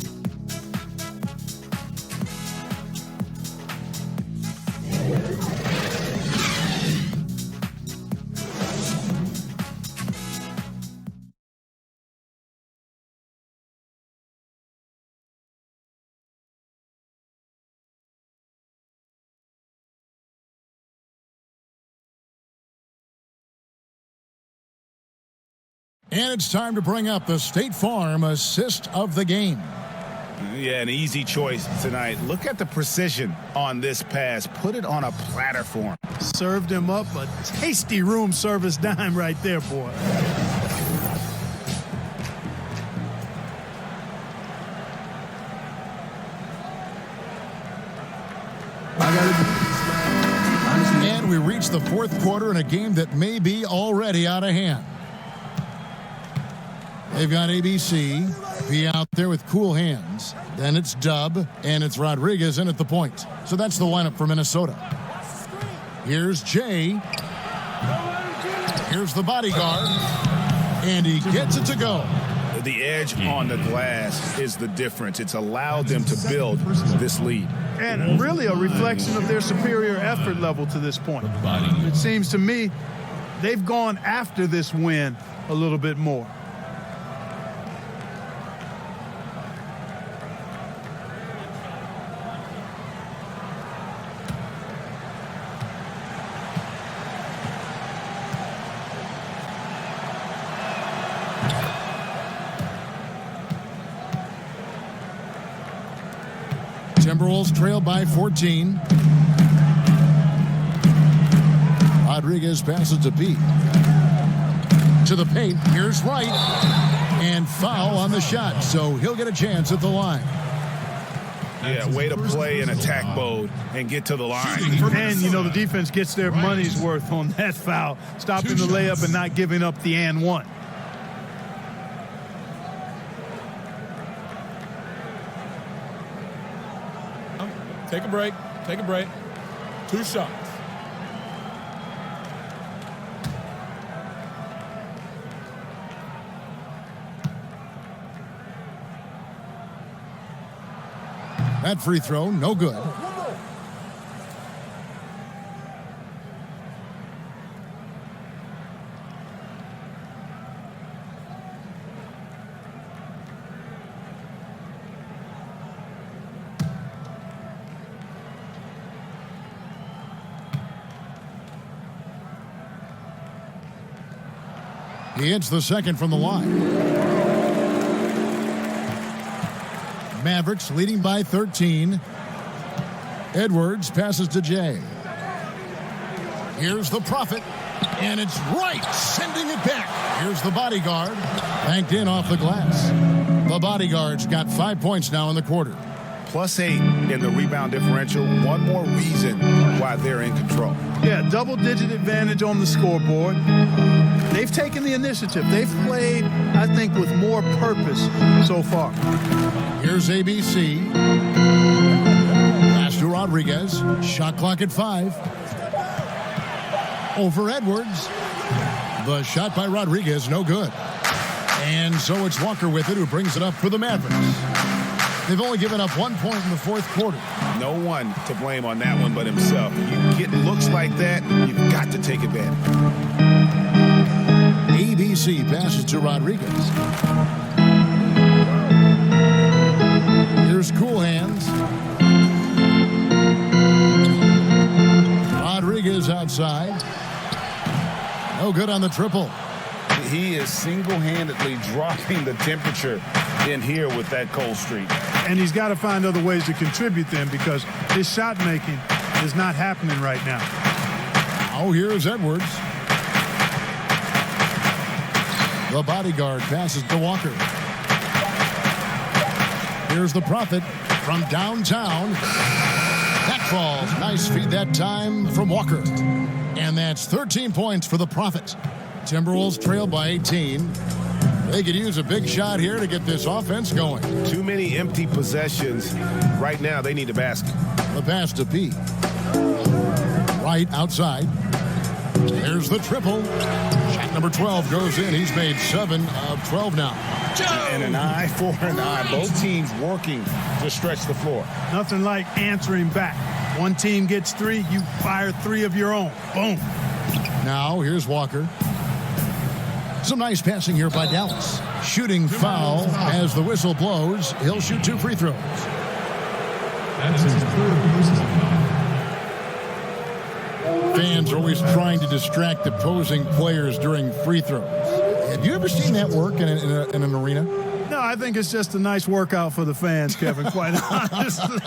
And it's time to bring up the State Farm assist of the game. Yeah, an easy choice tonight. Look at the precision on this pass. Put it on a platter for him. Served him up a tasty room service dime right there, boy. And we reach the fourth quarter in a game that may be already out of hand. They've got ABC, be out there with Cool Hands. Then it's Dub, and it's Rodriguez in at the point. So that's the lineup for Minnesota. Here's Jay. Here's the bodyguard. And he gets it to go. The edge on the glass is the difference. It's allowed them to build this lead. And really a reflection of their superior effort level to this point. It seems to me they've gone after this win a little bit more. Timberwolves trail by 14. Rodriguez passes to Pete. To the paint. Here's Wright. And foul on the shot, so he'll get a chance at the line. Yeah, way to play in attack mode and get to the line. And, you know, the defense gets their money's worth on that foul, stopping the layup and not giving up the and one. Take a break. Take a break. 2 shots. That free throw, no good. He hits the second from the line. Mavericks leading by 13. Edwards passes to Jay. Here's the Prophet, and it's Wright sending it back. Here's the bodyguard, banked in off the glass. The bodyguard's got 5 points now in the quarter. +8 in the rebound differential. One more reason why they're in control. Yeah, double-digit advantage on the scoreboard. They've taken the initiative. They've played, I think, with more purpose so far. Here's ABC. Pass to Rodriguez. Shot clock at 5. Over Edwards. The shot by Rodriguez, no good. And so it's Walker with it, who brings it up for the Mavericks. They've only given up 1 point in the fourth quarter. No one to blame on that one but himself. You get looks like that, you've got to take advantage. ABC passes to Rodriguez. Here's Cool Hands. Rodriguez outside. No good on the triple. He is single-handedly dropping the temperature in here with that cold streak. And he's got to find other ways to contribute them because his shot making is not happening right now. Oh, here's Edwards. The bodyguard passes to Walker. Here's the Prophet from downtown. That falls. Nice feed that time from Walker. And that's 13 points for the Prophet. Timberwolves trail by 18. They could use a big shot here to get this offense going. Too many empty possessions. Right now, they need a basket. The pass to Pete. Right outside. There's the triple. Shot number 12 goes in. He's made 7 of 12 now. And an eye for an eye. Both teams working to stretch the floor. Nothing like answering back. One team gets 3, you fire 3 of your own. Boom. Now, here's Walker. Some nice passing here by Dallas. Shooting foul as the whistle blows. He'll shoot 2 free throws. That's his third personal foul. Fans are always trying to distract opposing players during free throws. Have you ever seen that work in an arena? No, I think it's just a nice workout for the fans, Kevin, quite honestly.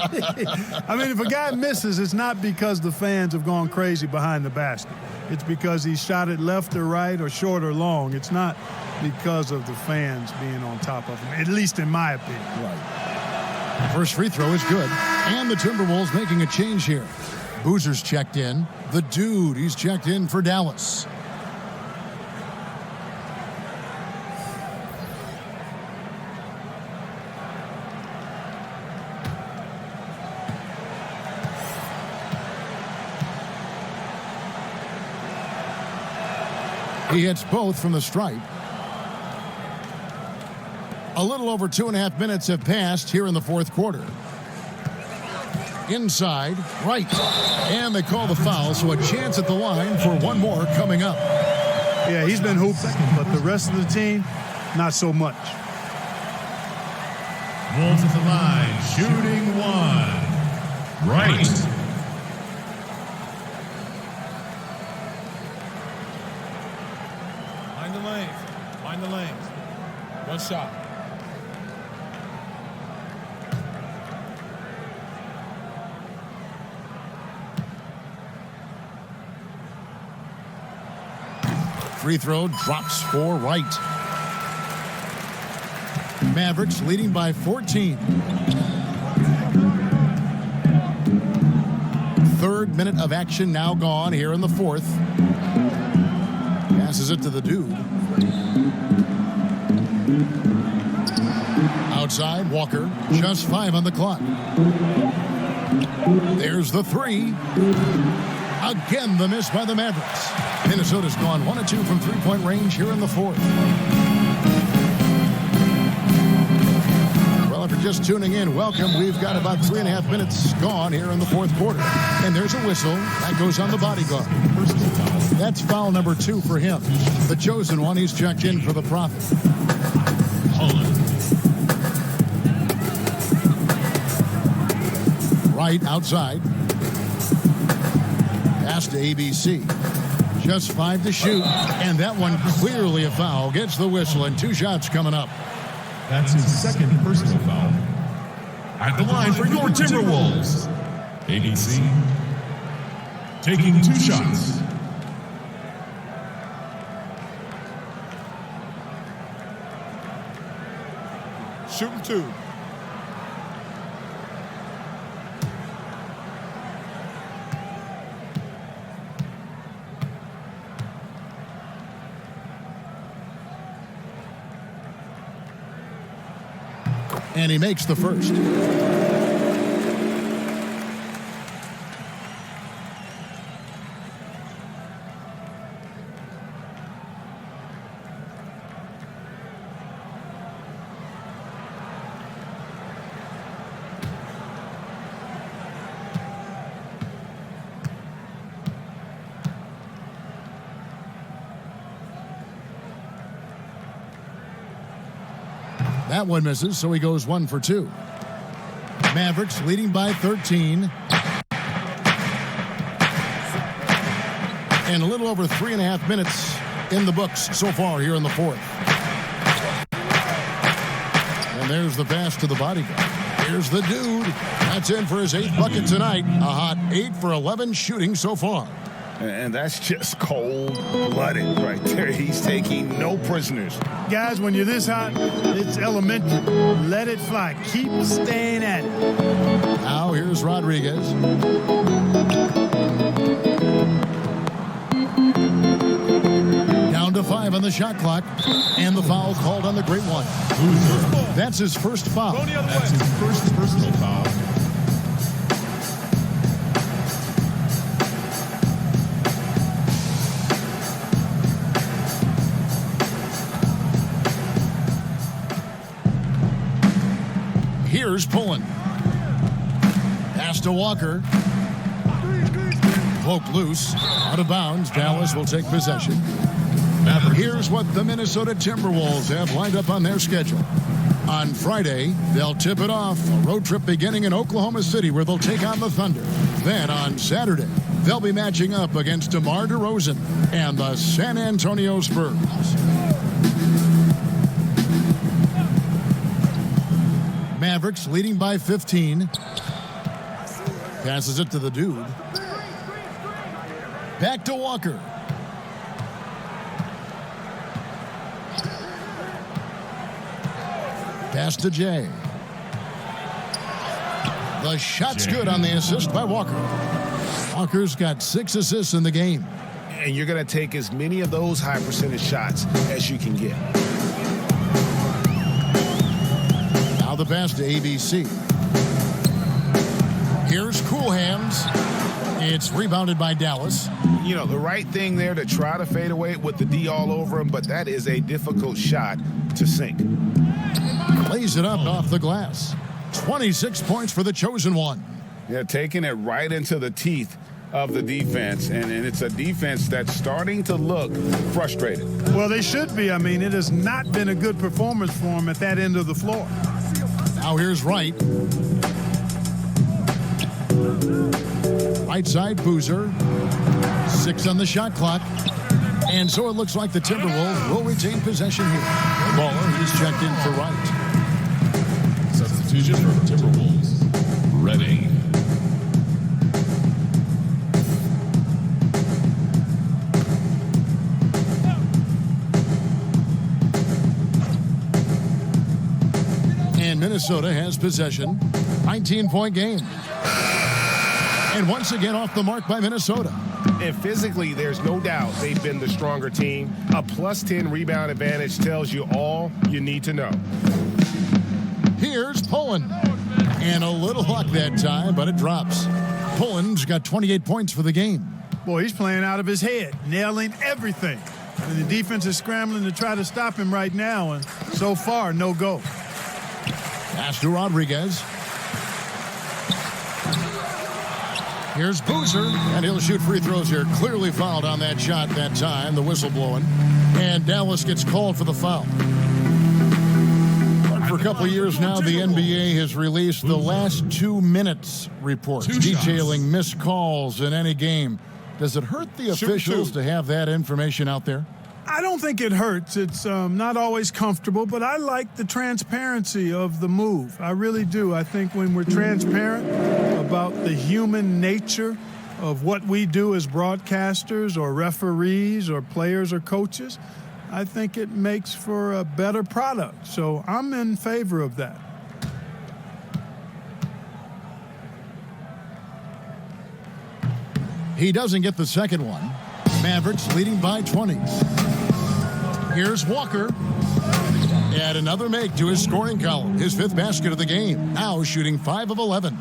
I mean, if a guy misses, it's not because the fans have gone crazy behind the basket. It's because he shot it left or right or short or long. It's not because of the fans being on top of him, at least in my opinion. Right. First free throw is good. And the Timberwolves making a change here. Boozer's checked in. The dude, he's checked in for Dallas. He hits both from the stripe. A little over 2.5 minutes have passed here in the fourth quarter. Inside, right. And they call the foul, so a chance at the line for one more coming up. Yeah, he's been hooping, but the rest of the team, not so much. Wolves at the line, shooting one. Right. Find the lanes. Find the lanes. One shot. Free throw drops for Wright. Mavericks leading by 14. Third minute of action now gone here in the fourth. Passes it to the dude. Outside, Walker. Just 5 on the clock. There's the three. Again, the miss by the Mavericks. Minnesota's gone 1 of 2 from three-point range here in the fourth. Well, if you're just tuning in, welcome. We've got about 3.5 minutes gone here in the fourth quarter. And there's a whistle. That goes on the bodyguard. That's foul number 2 for him. The chosen one, he's checked in for the Prophet. Right outside. Pass to ABC. Just 5 to shoot, and that one clearly a foul. Gets the whistle, and 2 shots coming up. That's his second personal foul. At the line for your Timberwolves, ABC, taking 2 shots. Shooting 2. And he makes the first. That one misses, so he goes 1 for 2. Mavericks leading by 13. And a little over 3.5 minutes in the books so far here in the fourth. And there's the pass to the bodyguard. Here's the dude. That's in for his 8th bucket tonight. A hot 8 for 11 shooting so far. And that's just cold-blooded right there. He's taking no prisoners. Guys, when you're this hot, it's elementary. Let it fly. Keep staying at it. Now here's Rodriguez. Down to 5 on the shot clock. And the foul called on the great one. That's his first foul. That's his first personal foul. Here's Pullen. Pass to Walker. Poke loose. Out of bounds. Dallas will take possession. Here's what the Minnesota Timberwolves have lined up on their schedule. On Friday, they'll tip it off. A road trip beginning in Oklahoma City where they'll take on the Thunder. Then on Saturday, they'll be matching up against DeMar DeRozan and the San Antonio Spurs. Mavericks leading by 15. Passes it to the dude. Back to Walker. Pass to Jay. The shot's good on the assist by Walker. Walker's got 6 assists in the game. And you're going to take as many of those high percentage shots as you can get. Now the pass to ABC. Here's Cool Hands. It's rebounded by Dallas. You know, the right thing there to try to fade away with the D all over him, but that is a difficult shot to sink. tees it up off the glass. 26 points for the chosen one. Yeah, taking it right into the teeth of the defense, and it's a defense that's starting to look frustrated. Well, they should be. I mean, it has not been a good performance for them at that end of the floor. Now here's Wright. Right side, Boozer. 6 on the shot clock. And so it looks like the Timberwolves will retain possession here. Baller, he's checked in for Wright. Substitution for the Timberwolves. Ready. And Minnesota has possession. 19-point game. And once again off the mark by Minnesota. And physically, there's no doubt they've been the stronger team. A +10 rebound advantage tells you all you need to know. Here's Pullen. And a little luck that time, but it drops. Pullen's got 28 points for the game. Boy, he's playing out of his head, nailing everything. And the defense is scrambling to try to stop him right now, and so far, no go. Pass to Rodriguez. Here's Boozer, and he'll shoot free throws here. Clearly fouled on that shot that time, the whistle blowing. And Dallas gets called for the foul. For a couple of years now, the NBA has released the last 2 minutes reports detailing missed calls in any game. Does it hurt the officials to have that information out there? I don't think it hurts. It's not always comfortable, but I like the transparency of the move. I really do. I think when we're transparent about the human nature of what we do as broadcasters or referees or players or coaches, I think it makes for a better product. So I'm in favor of that. He doesn't get the second one. Mavericks leading by 20. Here's Walker. Add another make to his scoring column. His 5th basket of the game. Now shooting 5 of 11.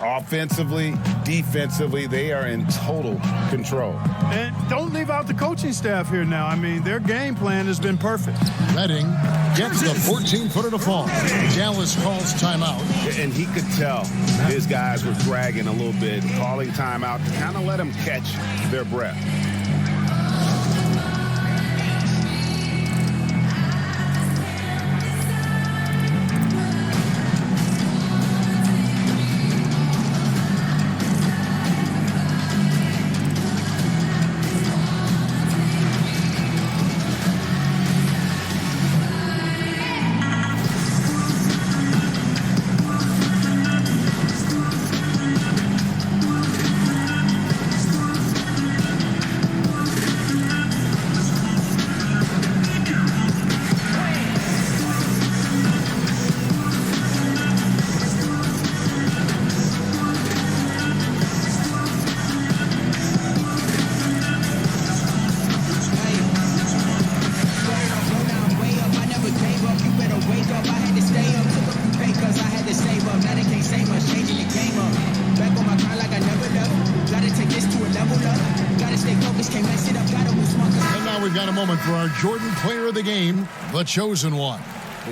Offensively, defensively, they are in total control. And don't leave out the coaching staff here now. I mean, their game plan has been perfect. Redding gets the 14-footer to fall. Dallas calls timeout. And he could tell his guys were dragging a little bit, calling timeout to kind of let them catch their breath. For our Jordan player of the game, the chosen one.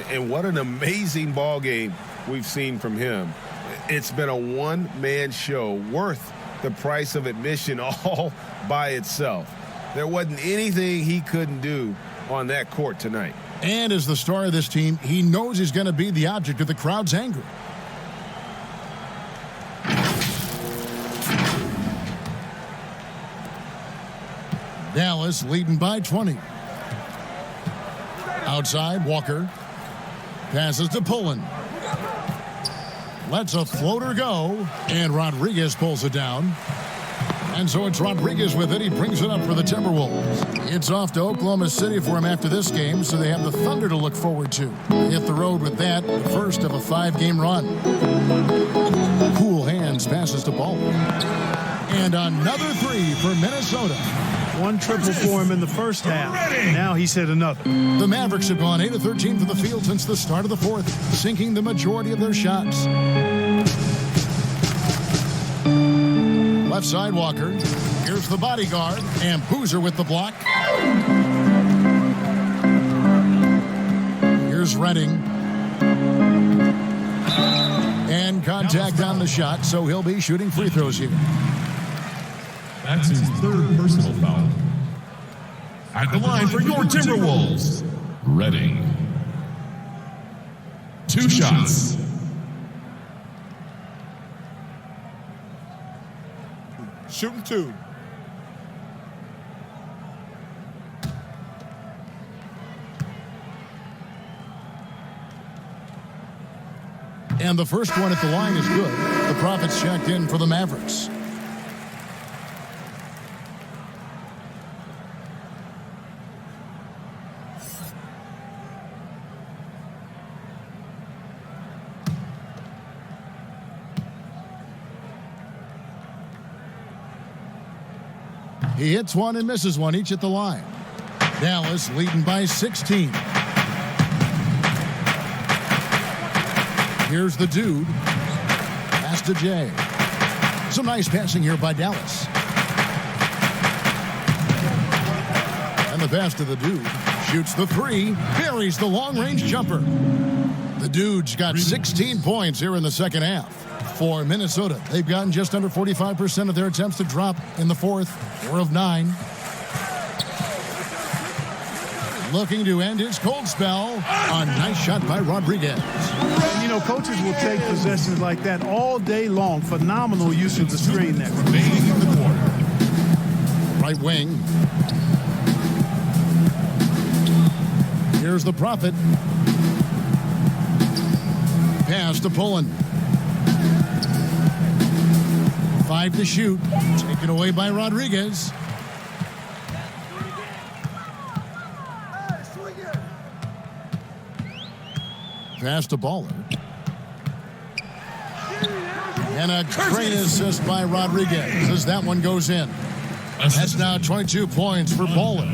And what an amazing ball game we've seen from him. It's been a one-man show worth the price of admission all by itself. There wasn't anything he couldn't do on that court tonight. And as the star of this team, he knows he's going to be the object of the crowd's anger. Dallas leading by 20. Outside, Walker passes to Pullen. Lets a floater go, and Rodriguez pulls it down. And so it's Rodriguez with it. He brings it up for the Timberwolves. It's off to Oklahoma City for him after this game, so they have the Thunder to look forward to. They hit the road with that, the first of a 5-game run. Cool hands passes to Ball. And another 3 for Minnesota. 1 triple for him in the first half. Now he's hit another. The Mavericks have gone 8 of 13 from the field since the start of the 4th, sinking the majority of their shots. Left side, Walker. Here's the bodyguard, and Boozer with the block. Here's Redding. And contact on the shot, so he'll be shooting free throws here. That's his third personal foul. At the line for your Timberwolves, Redding. 2 shots. Shooting 2. And the first one at the line is good. The Profits checked in for the Mavericks. He hits one and misses one, each at the line. Dallas leading by 16. Here's the dude. Pass to Jay. Some nice passing here by Dallas. And the pass to the dude. Shoots the 3. Buries the long-range jumper. The dude's got 16 points here in the second half. For Minnesota, they've gotten just under 45% of their attempts to drop in the fourth. 4 of 9. Looking to end his cold spell. A nice shot by Rodriguez. You know, coaches will take possessions like that all day long. Phenomenal use of the screen there. Remaining in the corner. Right wing. Here's the Prophet. Pass to Pullen. 5 to shoot. Taken away by Rodriguez. Pass to Baller. And a great assist by Rodriguez as that one goes in. That's now 22 points for Baller.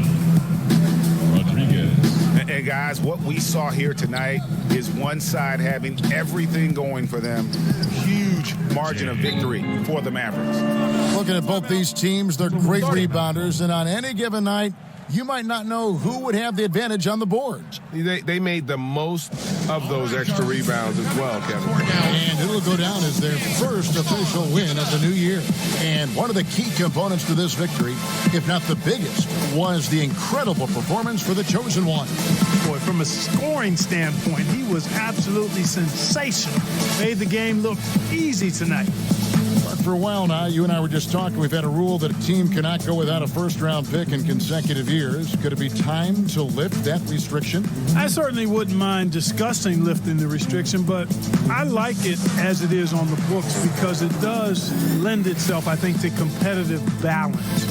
Rodriguez. And guys, what we saw here tonight is one side having everything going for them. Huge margin of victory for the Mavericks. Looking at both these teams, they're great rebounders, and on any given night, you might not know who would have the advantage on the boards. They made the most of those extra rebounds as well, Kevin. And it'll go down as their first official win of the new year. And one of the key components to this victory, if not the biggest, was the incredible performance for the chosen one. Boy, from a scoring standpoint, he was absolutely sensational. Made the game look easy tonight. But for a while now, you and I were just talking, we've had a rule that a team cannot go without a first-round pick in consecutive years. Could it be time to lift that restriction? I certainly wouldn't mind discussing lifting the restriction, but I like it as it is on the books because it does lend itself, I think, to competitive balance.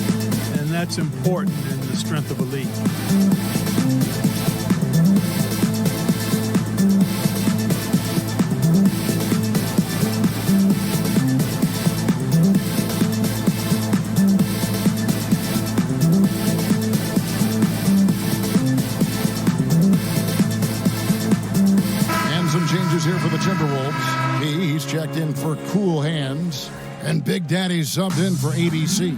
And that's important in the strength of a league. Here for the Timberwolves. He's checked in for Cool Hands. And Big Daddy's subbed in for ABC.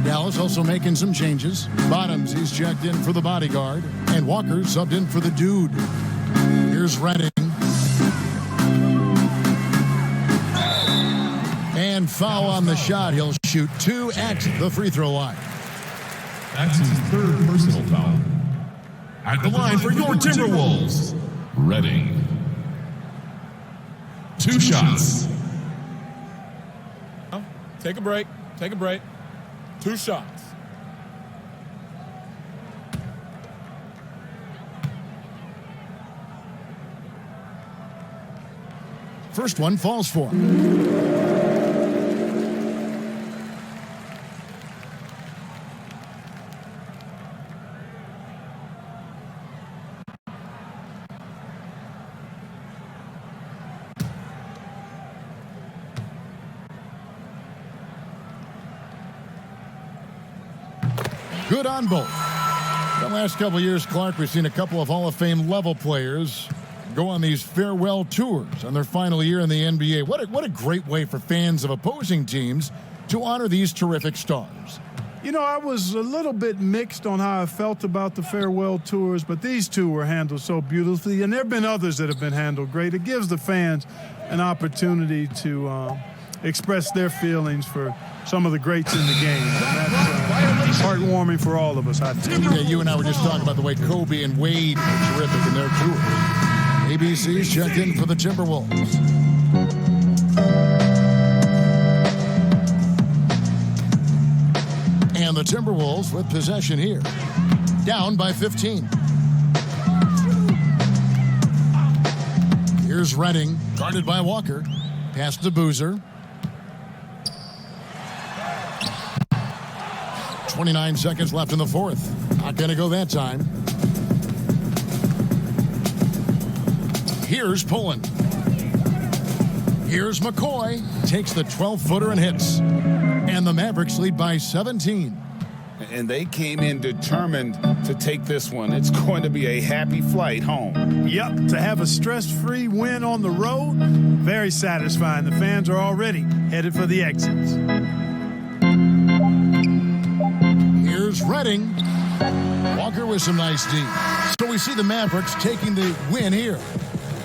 Dallas also making some changes. Bottoms, he's checked in for the Bodyguard. And Walker's subbed in for the Dude. Here's Redding. And foul on the shot. He'll shoot 2 at the free throw line. That's his third personal foul. At the line for your Timberwolves, Redding. 2 shots. Take a break. Take a break. 2 shots. First one falls for him. Good on both. The last couple of years, Clark, we've seen a couple of Hall of Fame level players go on these farewell tours on their final year in the NBA. What a great way for fans of opposing teams to honor these terrific stars. You know, I was a little bit mixed on how I felt about the farewell tours, but these two were handled so beautifully, and there have been others that have been handled great. It gives the fans an opportunity to express their feelings for some of the greats in the game. And that's heartwarming for all of us, I think. Yeah, you and I were just talking about the way Kobe and Wade were terrific in their tour. ABC's checked in for the Timberwolves. And the Timberwolves with possession here. Down by 15. Here's Redding, guarded by Walker. Pass to Boozer. 29 seconds left in the fourth. Not going to go that time. Here's Pullen. Here's McCoy. Takes the 12-footer and hits. And the Mavericks lead by 17. And they came in determined to take this one. It's going to be a happy flight home. Yep, to have a stress-free win on the road, very satisfying. The fans are already headed for the exits. Here's Redding. Walker with some nice D. So we see the Mavericks taking the win here.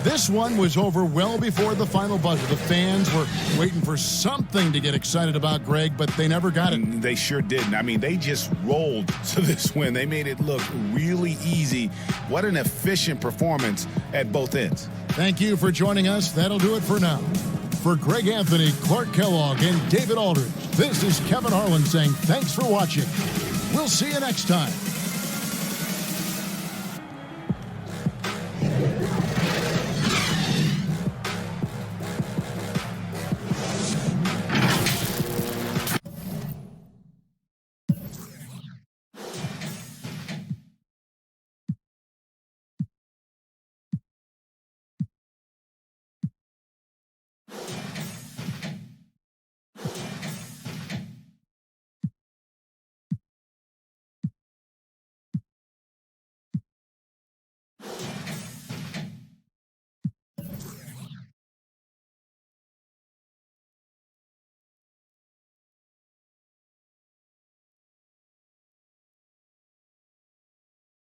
This one was over well before the final buzzer. The fans were waiting for something to get excited about, Greg, but they never got it. They sure didn't. I mean, they just rolled to this win. They made it look really easy. What an efficient performance at both ends. Thank you for joining us. That'll do it for now. For Greg Anthony, Clark Kellogg, and David Aldridge, this is Kevin Harlan saying thanks for watching. We'll see you next time.